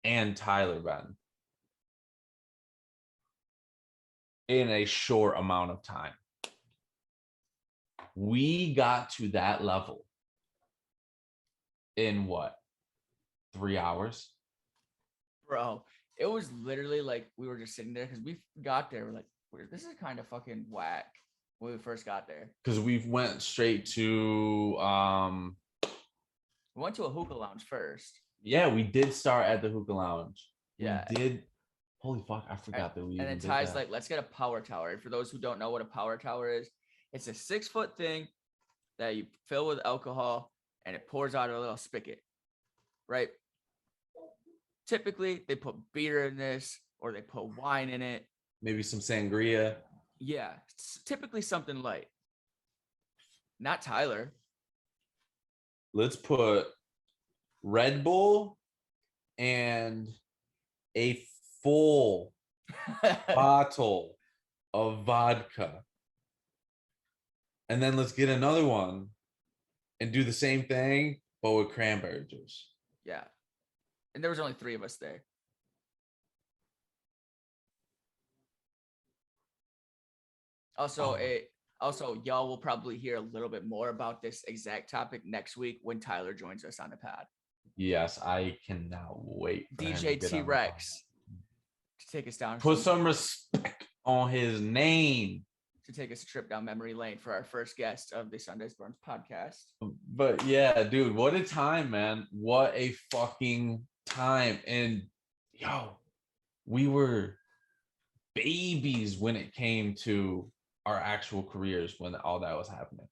Speaker 1: and Tyler been in a short amount of time. We got to that level in what, 3 hours?
Speaker 2: Bro, it was literally like we were just sitting there because we got there. We're like, this is kind of fucking whack when we first got there.
Speaker 1: Because we went straight to
Speaker 2: we went to a hookah lounge first.
Speaker 1: Yeah, we did start at the hookah lounge.
Speaker 2: Yeah.
Speaker 1: We did. Holy fuck, I forgot that we.
Speaker 2: And then Ty's like, let's get a power tower. And for those who don't know what a power tower is, it's a 6-foot thing that you fill with alcohol and it pours out of a little spigot, right? Typically, they put beer in this or they put wine in it.
Speaker 1: Maybe some sangria.
Speaker 2: Yeah, typically something light. Not Tyler.
Speaker 1: Let's put Red Bull and a full bottle of vodka. And then let's get another one and do the same thing, but with cranberry juice.
Speaker 2: Yeah. And there was only 3 of us there. Also, y'all will probably hear a little bit more about this exact topic next week when Tyler joins us on the pod.
Speaker 1: Yes, I cannot wait.
Speaker 2: DJ T-Rex to take us down.
Speaker 1: Put some respect on his name.
Speaker 2: To take us a trip down memory lane for our first guest of the Sundaze Brunch Podcast.
Speaker 1: But yeah, dude, what a time, man. What a fucking time. And yo, we were babies when it came to our actual careers when all that was happening.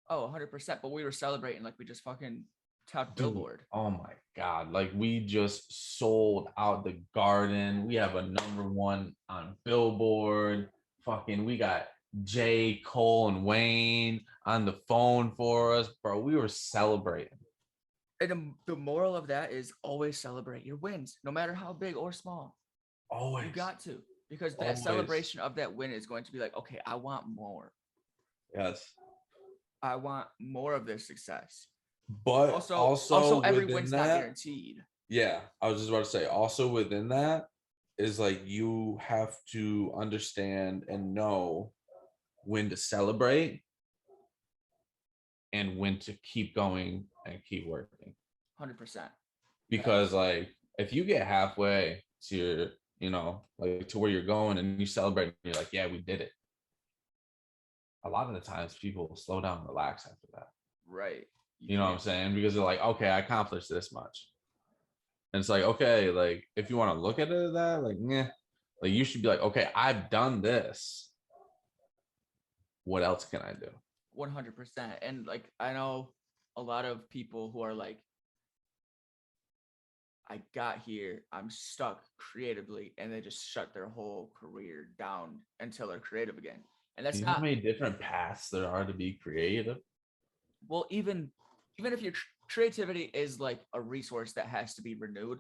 Speaker 2: Oh, 100%. But we were celebrating like we just fucking topped Billboard.
Speaker 1: Oh my God. Like we just sold out the Garden. We have a #1 on Billboard. Fucking, we got J. Cole and Wayne on the phone for us, bro. We were celebrating.
Speaker 2: And the moral of that is always celebrate your wins, no matter how big or small.
Speaker 1: Always.
Speaker 2: You got to, because that celebration of that win is going to be like, okay, I want more.
Speaker 1: Yes.
Speaker 2: I want more of this success.
Speaker 1: But also
Speaker 2: every win's not guaranteed.
Speaker 1: Yeah, I was just about to say, also within that is like you have to understand and know when to celebrate and when to keep going and keep working.
Speaker 2: 100%.
Speaker 1: Because like if you get halfway to your, like to where you're going and you celebrate and you're like, yeah, we did it. A lot of the times people will slow down and relax after that.
Speaker 2: Right.
Speaker 1: You know what I'm saying? Because they're like, okay, I accomplished this much. And it's like, okay, like if you want to look at it that, like, yeah, like you should be like, okay, I've done this. What else can I do?
Speaker 2: 100%. And like I know a lot of people who are like, I got here, I'm stuck creatively, and they just shut their whole career down until they're creative again. And that's
Speaker 1: You know how
Speaker 2: not
Speaker 1: many different paths there are to be creative?
Speaker 2: well, even if your creativity is like a resource that has to be renewed.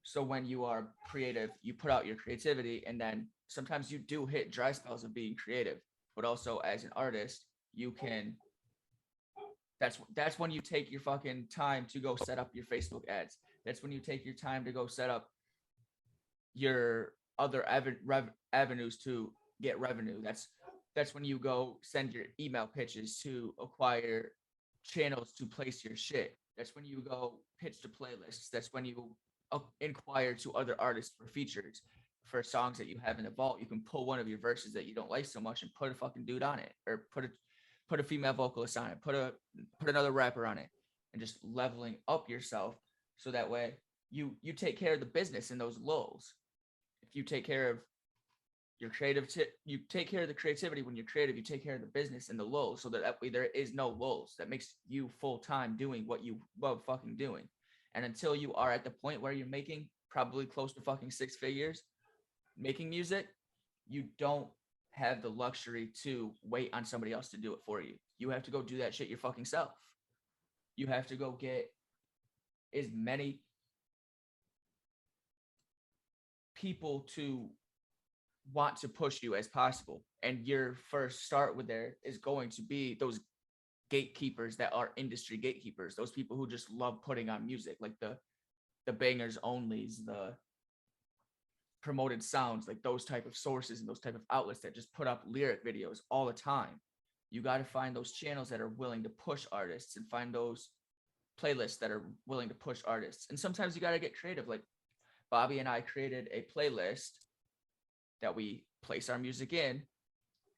Speaker 2: So when you are creative, you put out your creativity, and then sometimes you do hit dry spells of being creative. But also as an artist, you can that's when you take your fucking time to go set up your Facebook ads. That's when you take your time to go set up your other avenues to get revenue. That's when you go send your email pitches to acquire channels to place your shit. That's when you go pitch to playlists. That's when you inquire to other artists for features for songs that you have in the vault. You can pull one of your verses that you don't like so much and put a fucking dude on it, or put a female vocalist on it, put another rapper on it, and just leveling up yourself so that way you take care of the business in those lulls. If you take care of your you take care of the creativity when you're creative, you take care of the business and the lulls, so that way there is no lulls. That makes you full time doing what you love fucking doing. And until you are at the point where you're making probably close to fucking 6 figures making music, you don't have the luxury to wait on somebody else to do it for you. You have to go do that shit your fucking self. You have to go get as many people to want to push you as possible. And your first start with there is going to be those gatekeepers that are industry gatekeepers, those people who just love putting on music, like the bangers onlys, the promoted sounds, like those type of sources and those type of outlets that just put up lyric videos all the time. You got to find those channels that are willing to push artists, and find those playlists that are willing to push artists. And sometimes you got to get creative. Like Bobby and I created a playlist that we place our music in,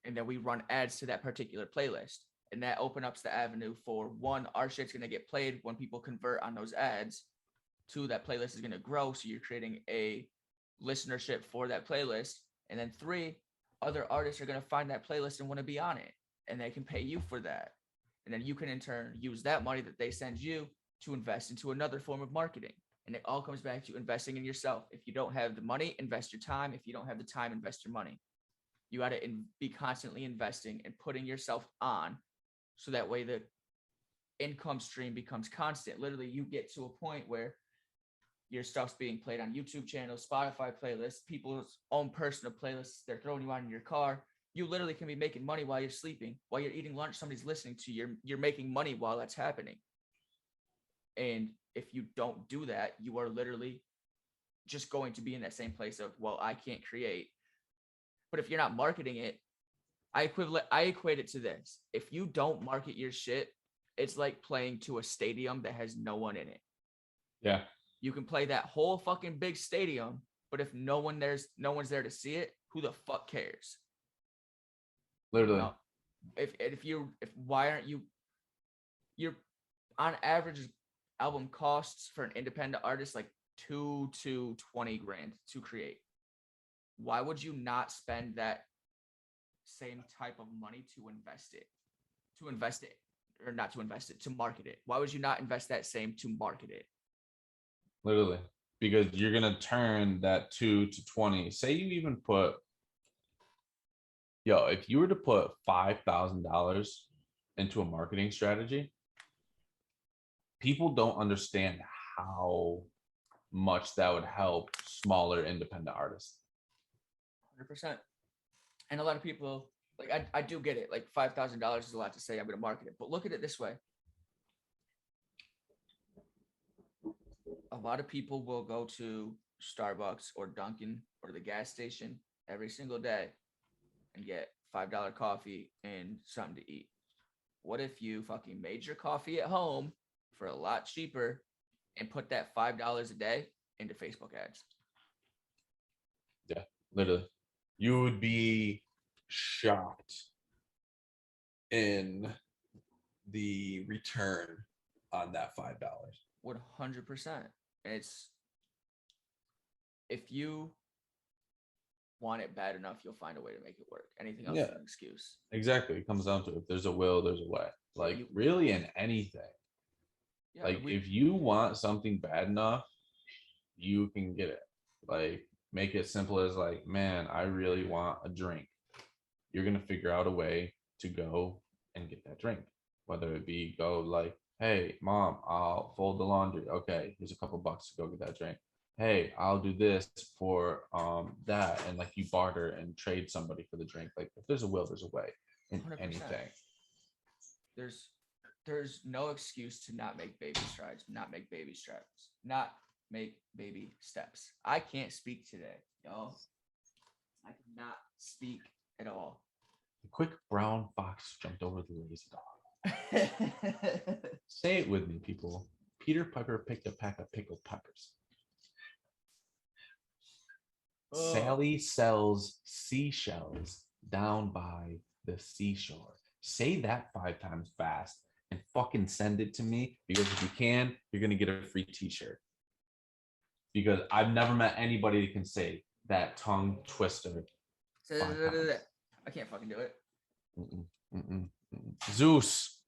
Speaker 2: and then we run ads to that particular playlist. And that opens up the avenue for, one, our shit's going to get played when people convert on those ads. Two, that playlist is going to grow. So you're creating a listenership for that playlist. And then three, other artists are going to find that playlist and want to be on it, and they can pay you for that. And then you can in turn use that money that they send you to invest into another form of marketing. And it all comes back to investing in yourself. If you don't have the money, invest your time. If you don't have the time, invest your money. You got to be constantly investing and putting yourself on, so that way the income stream becomes constant. Literally, you get to a point where your stuff's being played on YouTube channels, Spotify playlists, people's own personal playlists. They're throwing you on in your car. You literally can be making money while you're sleeping, while you're eating lunch. Somebody's listening to you. You're making money while that's happening. And if you don't do that, you are literally just going to be in that same place of, well, I can't create. But if you're not marketing it, I equate it to this. If you don't market your shit, it's like playing to a stadium that has no one in it.
Speaker 1: Yeah.
Speaker 2: You can play that whole fucking big stadium, but if no one's there to see it, who the fuck cares?
Speaker 1: Literally.
Speaker 2: You know, if why aren't you're on average album costs for an independent artist like $2 to $20 grand to create. Why would you not spend that same type of money to market it? Why would you not invest that same to market it?
Speaker 1: Literally. Because you're going to turn that 2 to 20. Say you even put, if you were to put $5,000 into a marketing strategy, people don't understand how much that would help smaller independent artists.
Speaker 2: 100%. And a lot of people, like, I do get it. Like $5,000 is a lot to say I'm going to market it. But look at it this way. A lot of people will go to Starbucks or Dunkin' or the gas station every single day and get $5 coffee and something to eat. What if you fucking made your coffee at home for a lot cheaper and put that $5 a day into Facebook ads?
Speaker 1: Yeah, literally. You would be shocked in the return on that $5.
Speaker 2: 100%. And if you want it bad enough, you'll find a way to make it work. Anything else is an excuse.
Speaker 1: Exactly. It comes down to if there's a will, there's a way. Like really in anything. Yeah, like if you want something bad enough, you can get it. Like make it simple as like, man, I really want a drink. You're gonna figure out a way to go and get that drink. Whether it be go like, hey, mom, I'll fold the laundry. Okay, here's a couple bucks to go get that drink. Hey, I'll do this for that, and like you barter and trade somebody for the drink. Like if there's a will, there's a way in 100%. Anything.
Speaker 2: There's no excuse to not make baby strides, not make baby steps, not make baby steps. I can't speak today, y'all. I cannot speak at all.
Speaker 1: The quick brown fox jumped over the lazy dog. Say it with me, people. Peter Piper picked a pack of pickled peppers. Oh. Sally sells seashells down by the seashore. Say that 5 times fast and fucking send it to me, because if you can, you're going to get a free t-shirt. Because I've never met anybody that can say that tongue twister.
Speaker 2: I can't fucking do it.
Speaker 1: Zeus.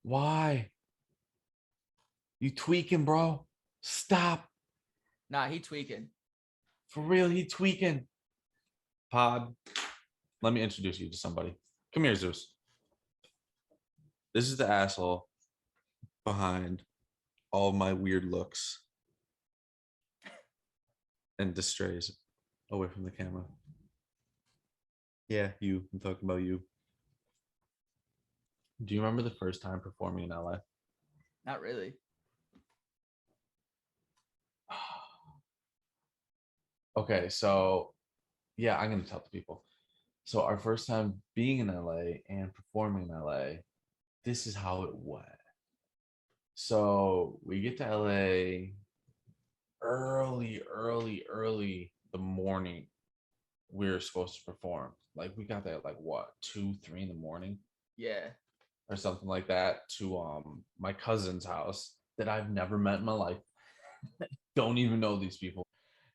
Speaker 1: Why? You tweaking, bro? Stop.
Speaker 2: Nah, he tweaking.
Speaker 1: For real, he tweaking. Pod, let me introduce you to somebody. Come here, Zeus. This is the asshole behind all my weird looks and distrays away from the camera. Yeah, you. I'm talking about you. Do you remember the first time performing in LA?
Speaker 2: Not really.
Speaker 1: Okay, so yeah, I'm going to tell the people. So our first time being in LA and performing in LA, this is how it went. So we get to LA early the morning we're supposed to perform. Like we got there at like what, 2-3 in the morning?
Speaker 2: Yeah.
Speaker 1: Or something like that, to my cousin's house that I've never met in my life. Don't even know these people.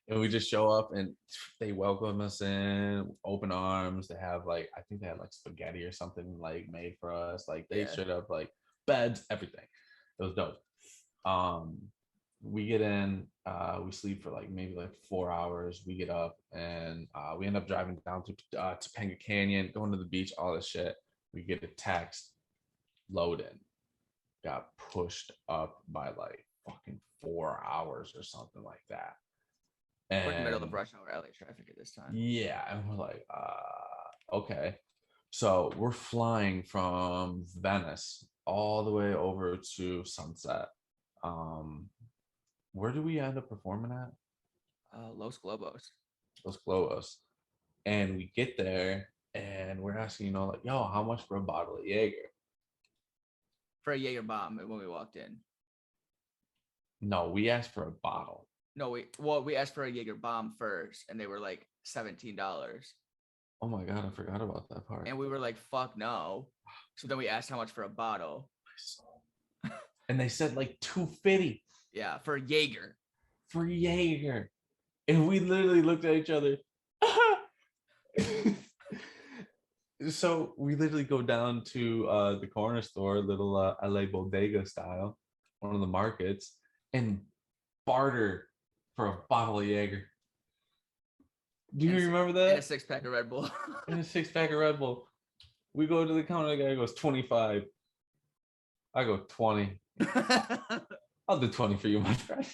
Speaker 1: And we just show up and they welcome us in open arms. They have like, I think they had like spaghetti or something like made for us. Like they straight up like beds, everything. It was dope. We get in, we sleep for like maybe like 4 hours. We get up and we end up driving down to Topanga Canyon, going to the beach, all this shit. We get a text, load in. Got pushed up by like fucking 4 hours or something like that. And
Speaker 2: we're in the middle of the rush hour LA traffic at this time.
Speaker 1: Yeah, and we're like, okay. So we're flying from Venice all the way over to Sunset. Where do we end up performing at?
Speaker 2: Los Globos.
Speaker 1: Los Globos. And we get there and we're asking, like, yo, how much for a bottle of Jaeger?
Speaker 2: For a Jaeger bomb when we walked in.
Speaker 1: No, we asked for a bottle.
Speaker 2: No, we asked for a Jaeger bomb first, and they were like $17.
Speaker 1: Oh my god, I forgot about that part.
Speaker 2: And we were like, "Fuck no!" So then we asked how much for a bottle,
Speaker 1: and they said like $2.50.
Speaker 2: Yeah, for Jaeger.
Speaker 1: For Jaeger, and we literally looked at each other. So we literally go down to the corner store, little LA bodega style, one of the markets, and barter for a bottle of Jaeger. Do you remember that?
Speaker 2: And a 6-pack of Red Bull.
Speaker 1: And a 6-pack of Red Bull. We go to the counter, the guy goes 25. I go 20. I'll do 20 for you, my friend.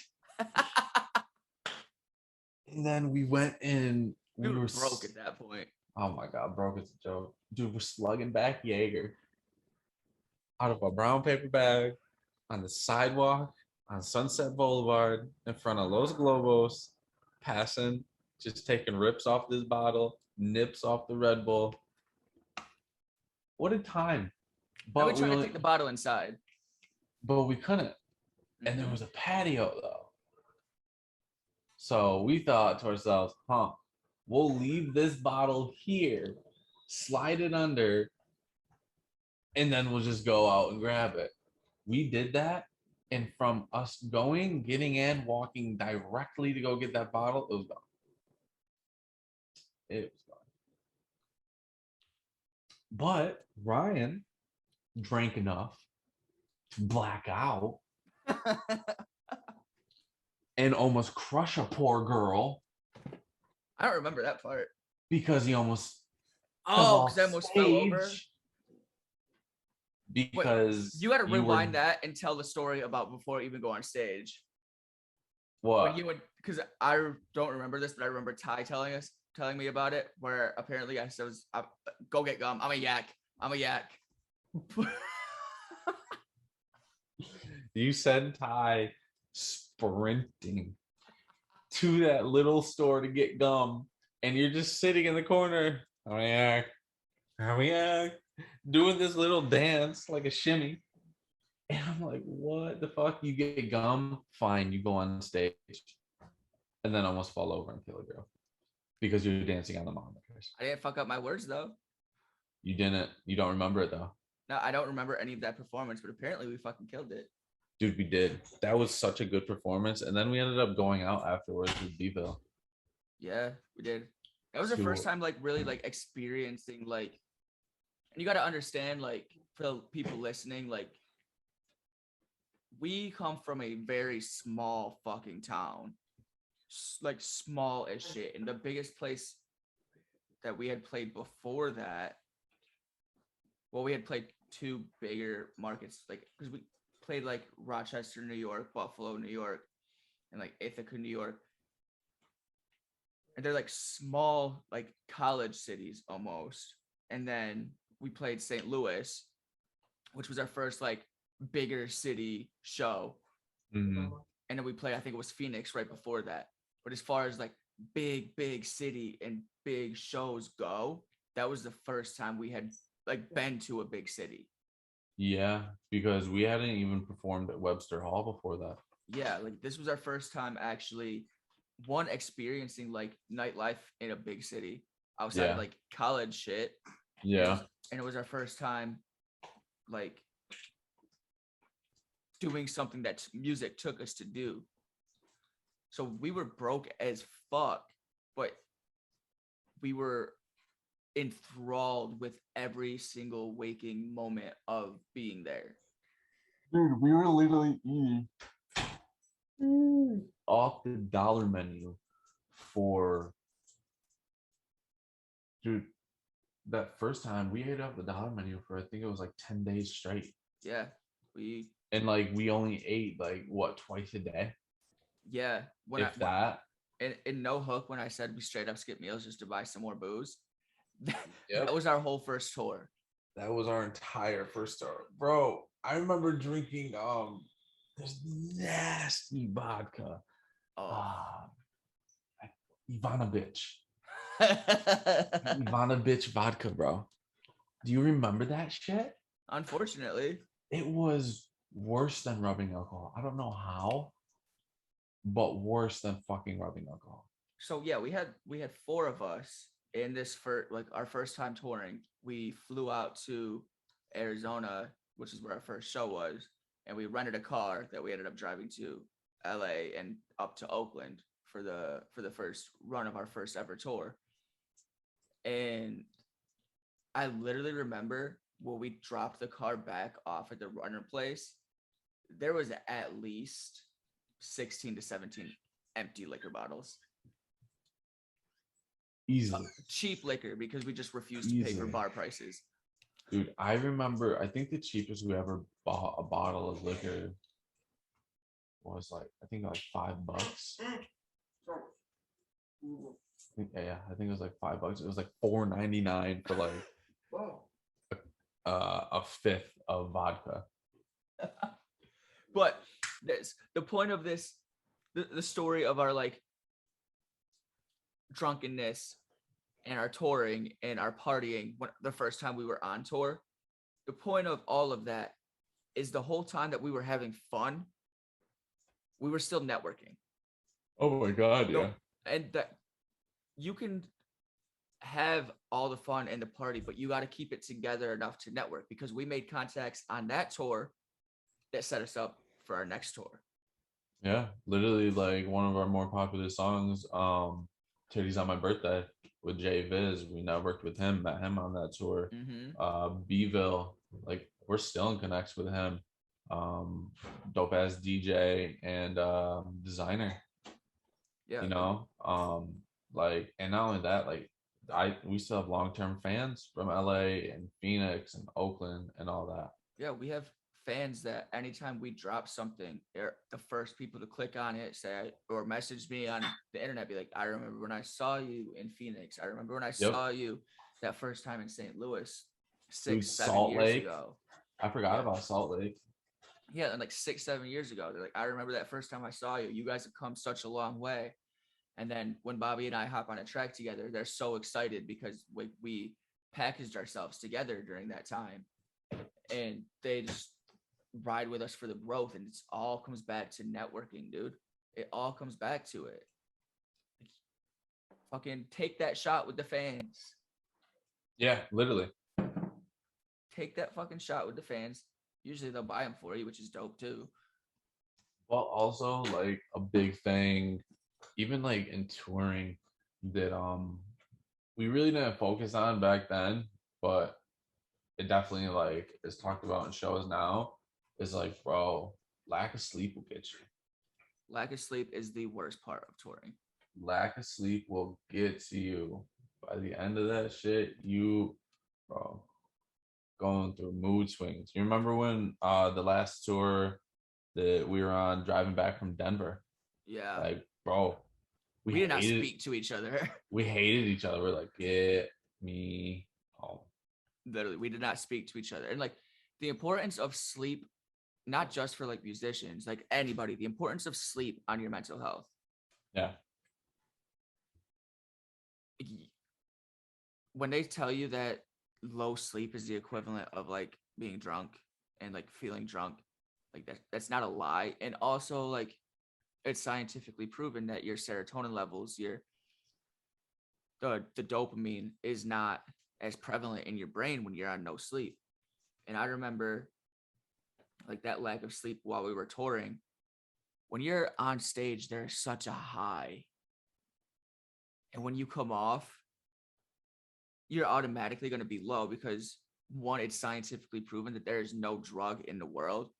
Speaker 1: And then we went in. We were
Speaker 2: broke at that point.
Speaker 1: Oh my god, broke as a joke. Dude, we're slugging back Jaeger out of a brown paper bag on the sidewalk on Sunset Boulevard in front of Los Globos, passing, just taking rips off this bottle, nips off the Red Bull. What a time.
Speaker 2: But we tried to take the bottle inside.
Speaker 1: But we couldn't. And there was a patio though. So we thought to ourselves, we'll leave this bottle here, slide it under, and then we'll just go out and grab it. We did that, and from us going, getting in, walking directly to go get that bottle, it was gone. It was gone. But Ryan drank enough to black out and almost crush a poor girl
Speaker 2: I don't remember that part.
Speaker 1: because he almost
Speaker 2: Oh, because I almost fell over.
Speaker 1: Because
Speaker 2: wait, you got to rewind that and tell the story about before you even go on stage.
Speaker 1: What?
Speaker 2: When you would, because I don't remember this, but I remember Ty telling me about it, where apparently I said, "Go get gum. I'm a yak. I'm a yak."
Speaker 1: You send Ty sprinting to that little store to get gum, and you're just sitting in the corner. I'm a yak. I'm a yak. Doing this little dance like a shimmy. And I'm like, what the fuck? You get gum? Fine, you go on stage. And then almost fall over and kill a girl because you're dancing on the monitors.
Speaker 2: I didn't fuck up my words though.
Speaker 1: You didn't. You don't remember it though.
Speaker 2: No, I don't remember any of that performance, but apparently we fucking killed it.
Speaker 1: Dude, we did. That was such a good performance. And then we ended up going out afterwards with Deville.
Speaker 2: Yeah, we did. That was the first time like really like experiencing like, and you got to understand like for the people listening, like we come from a very small fucking town, like small as shit. And the biggest place that we had played before that, well, we had played two bigger markets, like because we played like Rochester, New York, Buffalo, New York, and like Ithaca, New York. And they're like small, like college cities almost. And then we played St. Louis, which was our first like bigger city show.
Speaker 1: Mm-hmm.
Speaker 2: And then we played, I think it was Phoenix right before that. But as far as like big city and big shows go, that was the first time we had like been to a big city.
Speaker 1: Yeah, because we hadn't even performed at Webster Hall before that.
Speaker 2: Yeah, like this was our first time actually experiencing like nightlife in a big city outside of like college shit.
Speaker 1: Yeah.
Speaker 2: And it was our first time like doing something that music took us to do. So we were broke as fuck, but we were enthralled with every single waking moment of being there.
Speaker 1: Dude, we were literally eating off the dollar menu for, dude, that first time we ate off the dollar menu for I think it was like 10 days straight.
Speaker 2: Yeah.
Speaker 1: And like we only ate like what, twice a day?
Speaker 2: Yeah. In No Hook, when I said we straight up skip meals just to buy some more booze, that was our whole first tour.
Speaker 1: That was our entire first tour. Bro, I remember drinking this nasty vodka. Ivanovich. Ivanovich vodka, bro. Do you remember that shit?
Speaker 2: Unfortunately.
Speaker 1: It was worse than rubbing alcohol. I don't know how, but worse than fucking rubbing alcohol.
Speaker 2: So yeah, we had 4 of us in this for like our first time touring. We flew out to Arizona, which is where our first show was, and we rented a car that we ended up driving to LA and up to Oakland for the first run of our first ever tour. And I literally remember when we dropped the car back off at the runner place, there was at least 16 to 17 empty liquor bottles.
Speaker 1: Easily.
Speaker 2: Cheap liquor because we just refused to pay for bar prices.
Speaker 1: Dude, I remember, I think the cheapest we ever bought a bottle of liquor was like, I think like $5. I think it was like $5. It was like $4.99 for like a fifth of vodka.
Speaker 2: But the point of this, the story of our like drunkenness and our touring and our partying the first time we were on tour, the point of all of that is the whole time that we were having fun, we were still networking.
Speaker 1: Oh my God, yeah.
Speaker 2: And that you can have all the fun and the party, but you got to keep it together enough to network, because we made contacts on that tour that set us up for our next tour.
Speaker 1: Yeah, literally like one of our more popular songs, Titties on My Birthday with Jay Viz. We networked with him, met him on that tour.
Speaker 2: Mm-hmm.
Speaker 1: Beville, like we're still in connects with him. Dope ass DJ and designer,
Speaker 2: Yeah,
Speaker 1: you know. Like and not only that, like we still have long term fans from LA and Phoenix and Oakland and all that.
Speaker 2: yeah, we have fans that anytime we drop something, they're the first people to click on it, say, or message me on the internet, be like, I remember when I saw you in Phoenix. I remember when I
Speaker 1: Yep.
Speaker 2: saw you that first time in St. Louis
Speaker 1: Dude,
Speaker 2: 6-7
Speaker 1: Salt
Speaker 2: years
Speaker 1: Lake.
Speaker 2: ago.
Speaker 1: I forgot
Speaker 2: Yeah.
Speaker 1: about Salt Lake.
Speaker 2: Yeah, and like 6-7 years ago. They're like, I remember that first time I saw you. You guys have come such a long way. And then when Bobby and I hop on a track together, they're so excited because we packaged ourselves together during that time. And they just ride with us for the growth. And it's all comes back to networking, dude. It all comes back to it. Fucking take that shot with the fans.
Speaker 1: Yeah, literally.
Speaker 2: Take that fucking shot with the fans. Usually they'll buy them for you, which is dope too.
Speaker 1: Well, also like a big thing, even like in touring, that we really didn't focus on back then, but it definitely like is talked about in shows now. Is like, bro, lack of sleep will get you.
Speaker 2: Lack of sleep is the worst part of touring.
Speaker 1: Lack of sleep will get to you. By the end of that shit, you, bro, going through mood swings. You remember when the last tour that we were on driving back from Denver?
Speaker 2: Yeah.
Speaker 1: Like, bro,
Speaker 2: We did not speak to each other.
Speaker 1: We hated each other. We're like, get me home.
Speaker 2: Literally, we did not speak to each other. And like the importance of sleep, not just for like musicians, like anybody, the importance of sleep on your mental health.
Speaker 1: Yeah.
Speaker 2: When they tell you that low sleep is the equivalent of like being drunk and like feeling drunk, like that's not a lie. And also like it's scientifically proven that your serotonin levels, the dopamine is not as prevalent in your brain when you're on no sleep. And I remember like that lack of sleep while we were touring. When you're on stage, there's such a high. And when you come off, you're automatically going to be low because one, it's scientifically proven that there is no drug in the world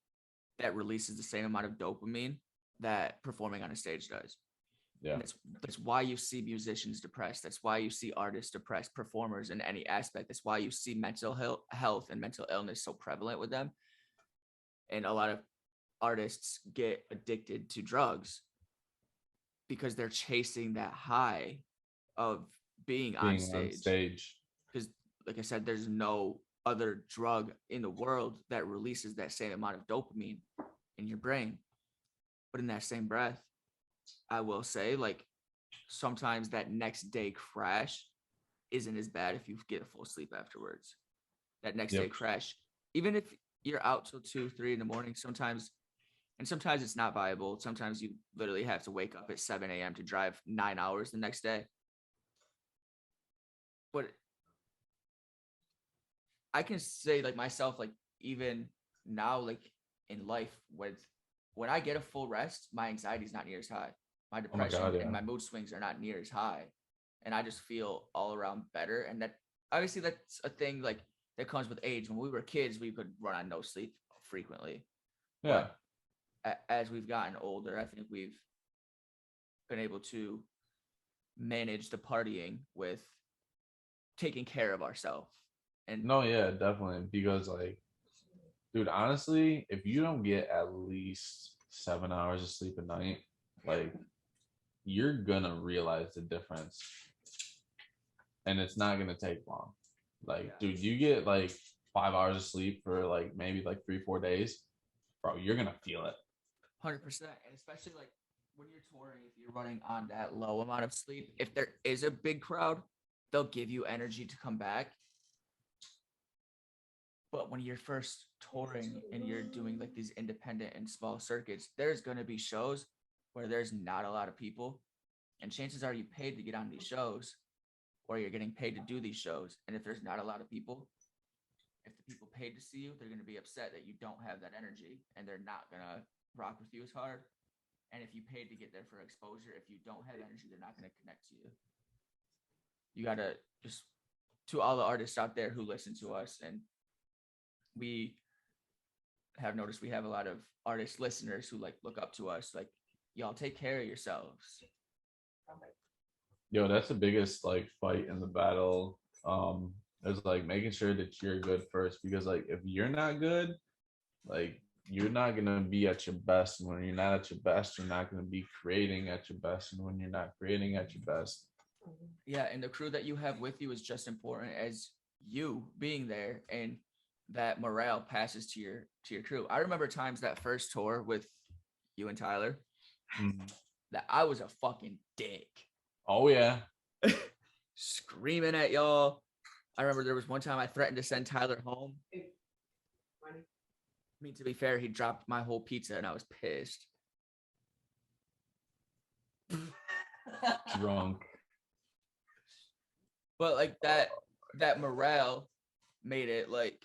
Speaker 2: that releases the same amount of dopamine that performing on a stage does.
Speaker 1: Yeah.
Speaker 2: And that's why you see musicians depressed. That's why you see artists depressed, performers in any aspect. That's why you see mental health and mental illness so prevalent with them. And a lot of artists get addicted to drugs because they're chasing that high of being on stage. Because like I said, there's no other drug in the world that releases that same amount of dopamine in your brain. But in that same breath, I will say, like, sometimes that next day crash isn't as bad if you get a full sleep afterwards. That next day crash, even if you're out till 2-3 in the morning, sometimes it's not viable. Sometimes you literally have to wake up at 7 a.m. to drive 9 hours the next day. But I can say like myself, like even now, like in life, when I get a full rest, my anxiety is not near as high. My depression and my mood swings are not near as high. And I just feel all around better. And that obviously that's a thing like that comes with age. When we were kids, we could run on no sleep frequently.
Speaker 1: Yeah.
Speaker 2: But as we've gotten older, I think we've been able to manage the partying with taking care of ourselves. And
Speaker 1: no, yeah, definitely. Because like, dude, honestly, if you don't get at least 7 hours of sleep a night, like you're gonna realize the difference. And it's not gonna take long. Like, dude, you get like 5 hours of sleep for like maybe like 3-4 days, bro, you're gonna feel it.
Speaker 2: 100%. And especially like when you're touring, if you're running on that low amount of sleep, if there is a big crowd, they'll give you energy to come back. But when you're first touring and you're doing like these independent and small circuits, there's going to be shows where there's not a lot of people. And chances are you paid to get on these shows. or you're getting paid to do these shows. And if there's not a lot of people, if the people paid to see you, they're going to be upset that you don't have that energy and they're not going to rock with you as hard. And if you paid to get there for exposure, if you don't have energy, they're not going to connect to you. You got to just, to all the artists out there who listen to us, and we have noticed we have a lot of artist listeners who like look up to us, like, y'all take care of yourselves.
Speaker 1: Yo, that's the biggest like fight in the battle. Is like making sure that you're good first, because like if you're not good, like you're not gonna be at your best, and when you're not at your best, you're not gonna be creating at your best, and when you're not creating at your best.
Speaker 2: Yeah, and the crew that you have with you is just important as you being there, and that morale passes to your crew. I remember times that first tour with you and Tyler that I was a fucking dick.
Speaker 1: Oh yeah.
Speaker 2: Screaming at y'all. I remember there was one time I threatened to send Tyler home. I mean, to be fair, he dropped my whole pizza and I was pissed.
Speaker 1: Drunk.
Speaker 2: But like that morale made it like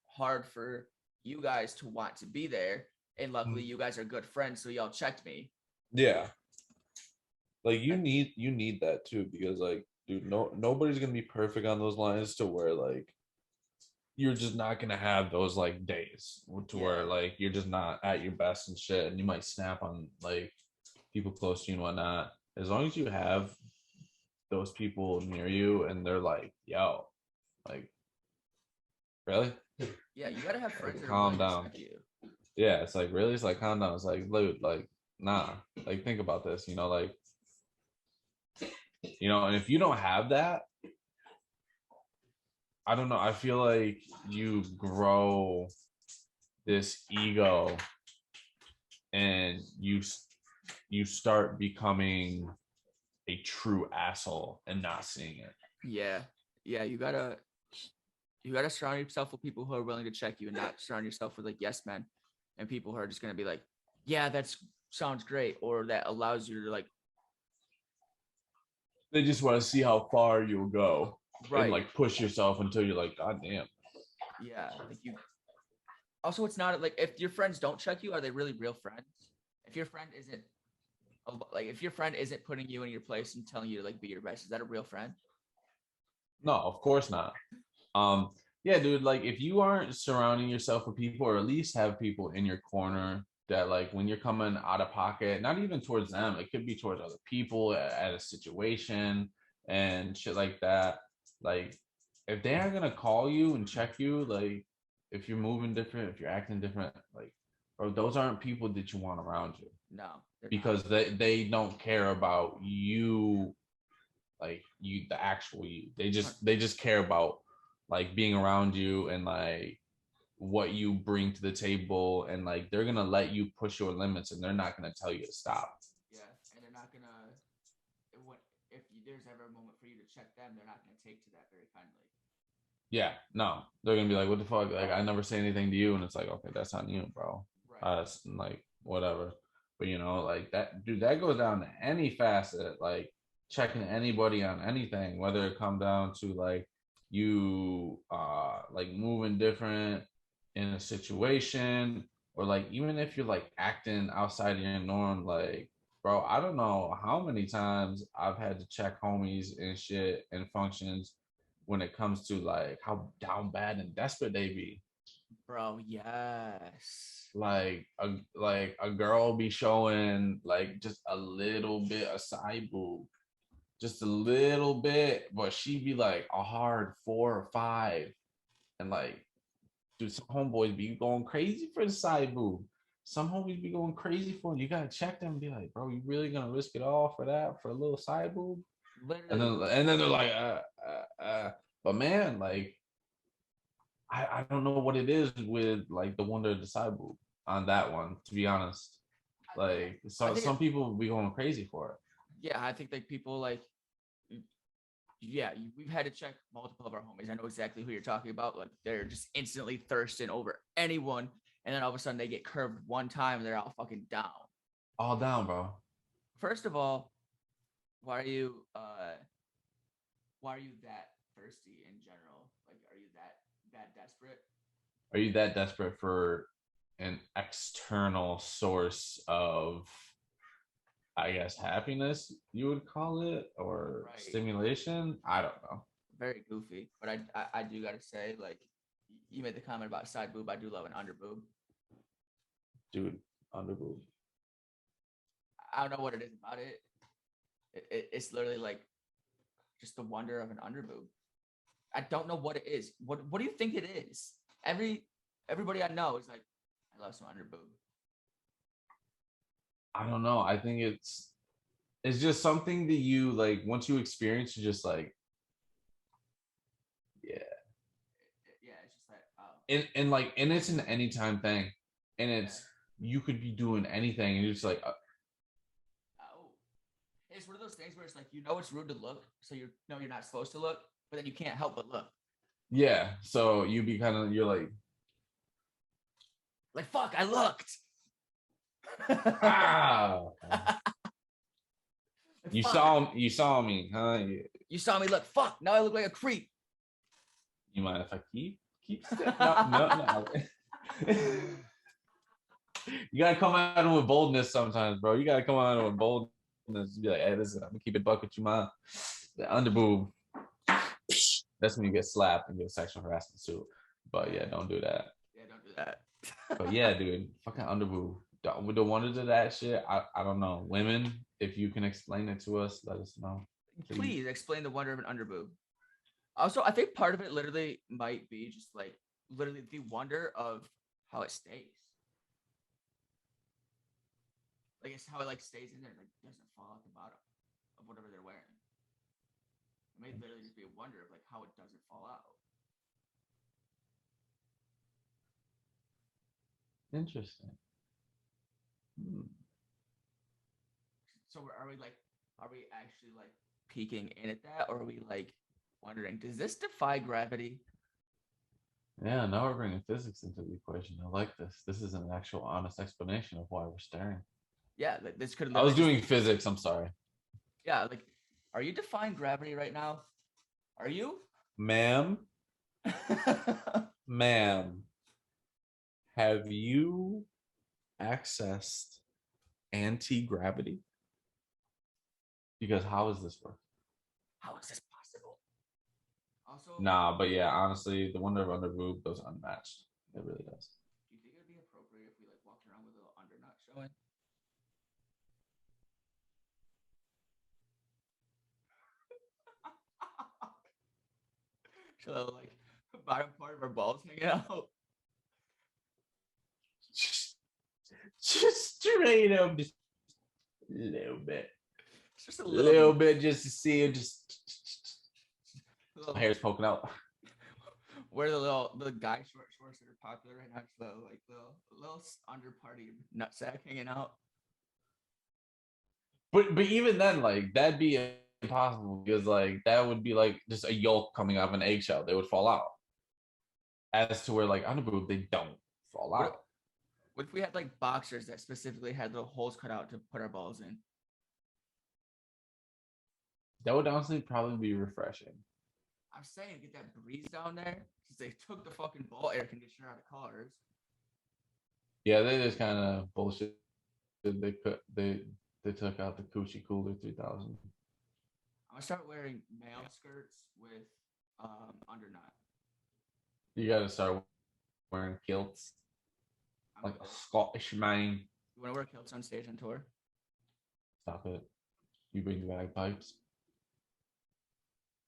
Speaker 2: hard for you guys to want to be there. And luckily you guys are good friends, so y'all checked me.
Speaker 1: Yeah. Like you need that too, because like, dude, nobody's gonna be perfect on those lines to where like you're just not gonna have those like days to where like you're just not at your best and shit, and you might snap on like people close to you and whatnot. As long as you have those people near you and they're like, yo, like, really?
Speaker 2: Yeah, you gotta have friends that
Speaker 1: calm
Speaker 2: are
Speaker 1: down.
Speaker 2: you.
Speaker 1: Yeah, it's like, really? It's like, calm down. It's like, dude, like, nah, like, think about this, you know, like, you know, and if you don't have that, I don't know, I feel like you grow this ego and you start becoming a true asshole and not seeing it.
Speaker 2: Yeah, you gotta surround yourself with people who are willing to check you, and not surround yourself with like yes men and people who are just gonna be like, yeah, that sounds great, or that allows you to like,
Speaker 1: they just want to see how far you'll go,
Speaker 2: right,
Speaker 1: and like push yourself until you're like, god damn.
Speaker 2: Yeah, like you. Also, it's not like if your friends don't check you, are they really real friends? If your friend isn't if your friend isn't putting you in your place and telling you to like be your best, is that a real friend?
Speaker 1: No, of course not. Yeah, dude, like if you aren't surrounding yourself with people, or at least have people in your corner that like when you're coming out of pocket, not even towards them, it could be towards other people at a situation and shit like that. Like if they aren't gonna call you and check you, like if you're moving different, if you're acting different, like, or those aren't people that you want around you.
Speaker 2: No,
Speaker 1: because they don't care about you, like you, the actual you. They just care about like being around you and like what you bring to the table, and like they're gonna let you push your limits, and they're not gonna tell you to stop.
Speaker 2: Yeah, and they're not gonna. If there's ever a moment for you to check them, they're not gonna take to that very kindly.
Speaker 1: Yeah, no, they're gonna be like, what the fuck, like I never say anything to you, and it's like, okay, that's on you, bro. Right. Like whatever. But you know, like that, dude, that goes down to any facet, like checking anybody on anything, whether it come down to like you like moving different in a situation, or like even if you're like acting outside of your norm, like, bro, I don't know how many times I've had to check homies and shit and functions when it comes to like how down bad and desperate they be.
Speaker 2: Bro, yes.
Speaker 1: Like a girl be showing like just a little bit of side boob, just a little bit, but she be like a hard 4 or 5, and like, dude, some homeboys be going crazy for the side boob. Some homies be going crazy for it. You gotta check them and be like, bro, you really gonna risk it all for that, for a little side boob? Literally. And then they're like, but man, like, I don't know what it is with like the wonder of the side boob on that one, to be honest. Like, so some people be going crazy for it.
Speaker 2: Yeah, I think like people like, yeah, we've had to check multiple of our homies. I know exactly who you're talking about. Like they're just instantly thirsting over anyone, and then all of a sudden they get curved one time and they're all fucking down.
Speaker 1: All down, bro.
Speaker 2: First of all, why are you why are you that thirsty in general? Like, are you that desperate?
Speaker 1: Are you that desperate for an external source of, I guess, happiness, you would call it, or
Speaker 2: Right.
Speaker 1: stimulation? I don't know.
Speaker 2: Very goofy, but I do gotta say, like, you made the comment about side boob. I do love an under boob.
Speaker 1: Dude, underboob.
Speaker 2: I don't know what it is about it. It's literally like just the wonder of an under boob. I don't know what it is. What do you think it is? Everybody I know is like, I love some under boob.
Speaker 1: I don't know. I think it's just something that you like once you experience, you're just like, yeah.
Speaker 2: Yeah, it's just like, oh.
Speaker 1: And it's an anytime thing. And it's you could be doing anything and you're just like
Speaker 2: Oh. It's one of those things where it's like, you know, it's rude to look, so you know you're not supposed to look, but then you can't help but look.
Speaker 1: yeah. So you're
Speaker 2: like, fuck, I looked.
Speaker 1: ah. You saw me, huh?
Speaker 2: You saw me look. Fuck, now I look like a creep.
Speaker 1: You mind if I keep stepping? No. You gotta come at him with boldness sometimes, bro. You gotta come at him with boldness. Be like, hey, listen, I'm gonna keep it buck with you, man. The underboob. That's when you get slapped and get sexual harassment suit. But yeah, don't do that.
Speaker 2: Yeah, don't do that.
Speaker 1: But yeah, dude, fucking underboob. The wonders of that shit, I don't know. Women, if you can explain it to us, let us know.
Speaker 2: Please explain the wonder of an underboob. Also, I think part of it literally might be just like literally the wonder of how it stays. Like it's how it like stays in there, like doesn't fall out the bottom of whatever they're wearing. It may literally just be a wonder of like how it doesn't fall out.
Speaker 1: Interesting.
Speaker 2: So are we actually like peeking in at that, or are we like wondering, does this defy gravity?
Speaker 1: Yeah, now we're bringing physics into the equation. I like this. This is an actual honest explanation of why we're staring.
Speaker 2: Yeah, this could.
Speaker 1: I was doing physics. I'm sorry.
Speaker 2: Yeah, like, are you defying gravity right now? Are you,
Speaker 1: ma'am? Ma'am, have you accessed anti-gravity? Because how does this work?
Speaker 2: How is this possible? Also,
Speaker 1: nah, but yeah, honestly, the wonder of underboob goes unmatched. It really does.
Speaker 2: Do you think it would be appropriate if we like walked around with a little under nut showing? So like the bottom part of our balls hanging out.
Speaker 1: Just straight up, just a little bit.
Speaker 2: Just a
Speaker 1: little bit, just to see it. Just hair's poking out.
Speaker 2: Where the guy shorts that are popular right now, the like the little under party nutsack hanging out.
Speaker 1: But even then, like that'd be impossible because like that would be like just a yolk coming out of an eggshell. They would fall out. As to where like underboob, they don't fall out.
Speaker 2: What if we had like boxers that specifically had little holes cut out to put our balls in?
Speaker 1: That would honestly probably be refreshing.
Speaker 2: I'm saying get that breeze down there because they took the fucking ball air conditioner out of cars.
Speaker 1: Yeah, they just kind of bullshit. They took out the Coochie Cooler 3000.
Speaker 2: I'm gonna start wearing male skirts with underknot.
Speaker 1: You gotta start wearing kilts like a Scottish man.
Speaker 2: You wanna wear kilts on stage on tour?
Speaker 1: Stop it. You bring the bagpipes.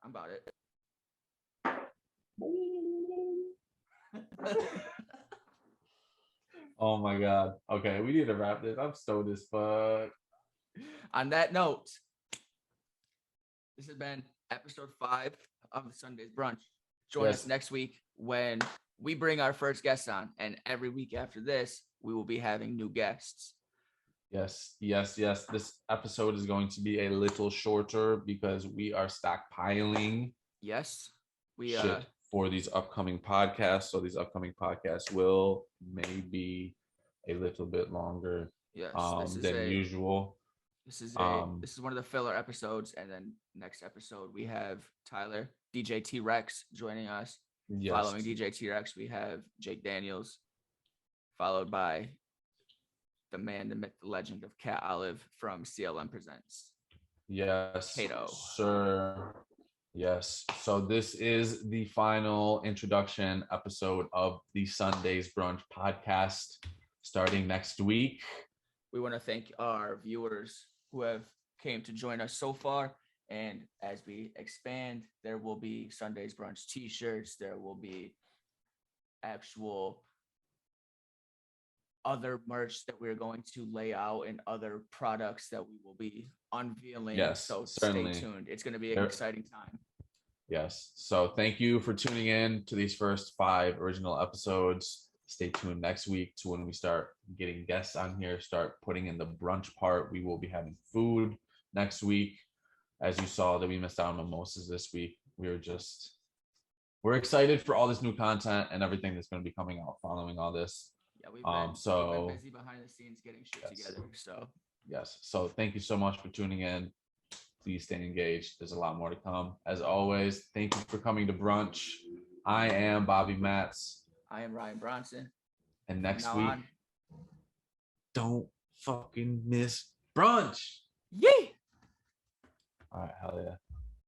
Speaker 2: I'm about it.
Speaker 1: Oh my god. Okay, we need to wrap this. I'm stoned as fuck.
Speaker 2: On that note, this has been episode 5 of the Sundaze Brunch. Join us next week when we bring our first guest on, and every week after this, we will be having new guests.
Speaker 1: Yes. This episode is going to be a little shorter because we are stockpiling.
Speaker 2: Yes,
Speaker 1: shit for these upcoming podcasts. So these upcoming podcasts will maybe a little bit longer than usual.
Speaker 2: This is
Speaker 1: Um,
Speaker 2: one of the filler episodes, and then next episode we have Tyler DJ T Rex joining us.
Speaker 1: yes,
Speaker 2: Following DJ T Rex, we have Jake Daniels, followed by the man, the myth, the legend of Cat Olive from CLM Presents.
Speaker 1: yes,
Speaker 2: Kato.
Speaker 1: sir. Yes. So this is the final introduction episode of the Sundaze Brunch Podcast, starting next week.
Speaker 2: We want to thank our viewers who have came to join us so far. And as we expand, there will be Sundaze Brunch t-shirts. There will be actual other merch that we're going to lay out and other products that we will be unveiling.
Speaker 1: Yes,
Speaker 2: so
Speaker 1: certainly.
Speaker 2: Stay tuned. It's going to be an exciting time.
Speaker 1: Yes. So thank you for tuning in to these first 5 original episodes. Stay tuned next week to when we start getting guests on here, start putting in the brunch part. We will be having food next week. As you saw that we missed out on mimosas this week. We're excited for all this new content and everything that's going to be coming out following all this.
Speaker 2: Yeah, we've been busy behind the scenes getting shit together. So
Speaker 1: yes. So thank you so much for tuning in. Please stay engaged. There's a lot more to come. As always, thank you for coming to brunch. I am Bobby Matts.
Speaker 2: I am Ryan Bronson.
Speaker 1: And next week, don't fucking miss brunch.
Speaker 2: Yay!
Speaker 1: All right, hell yeah.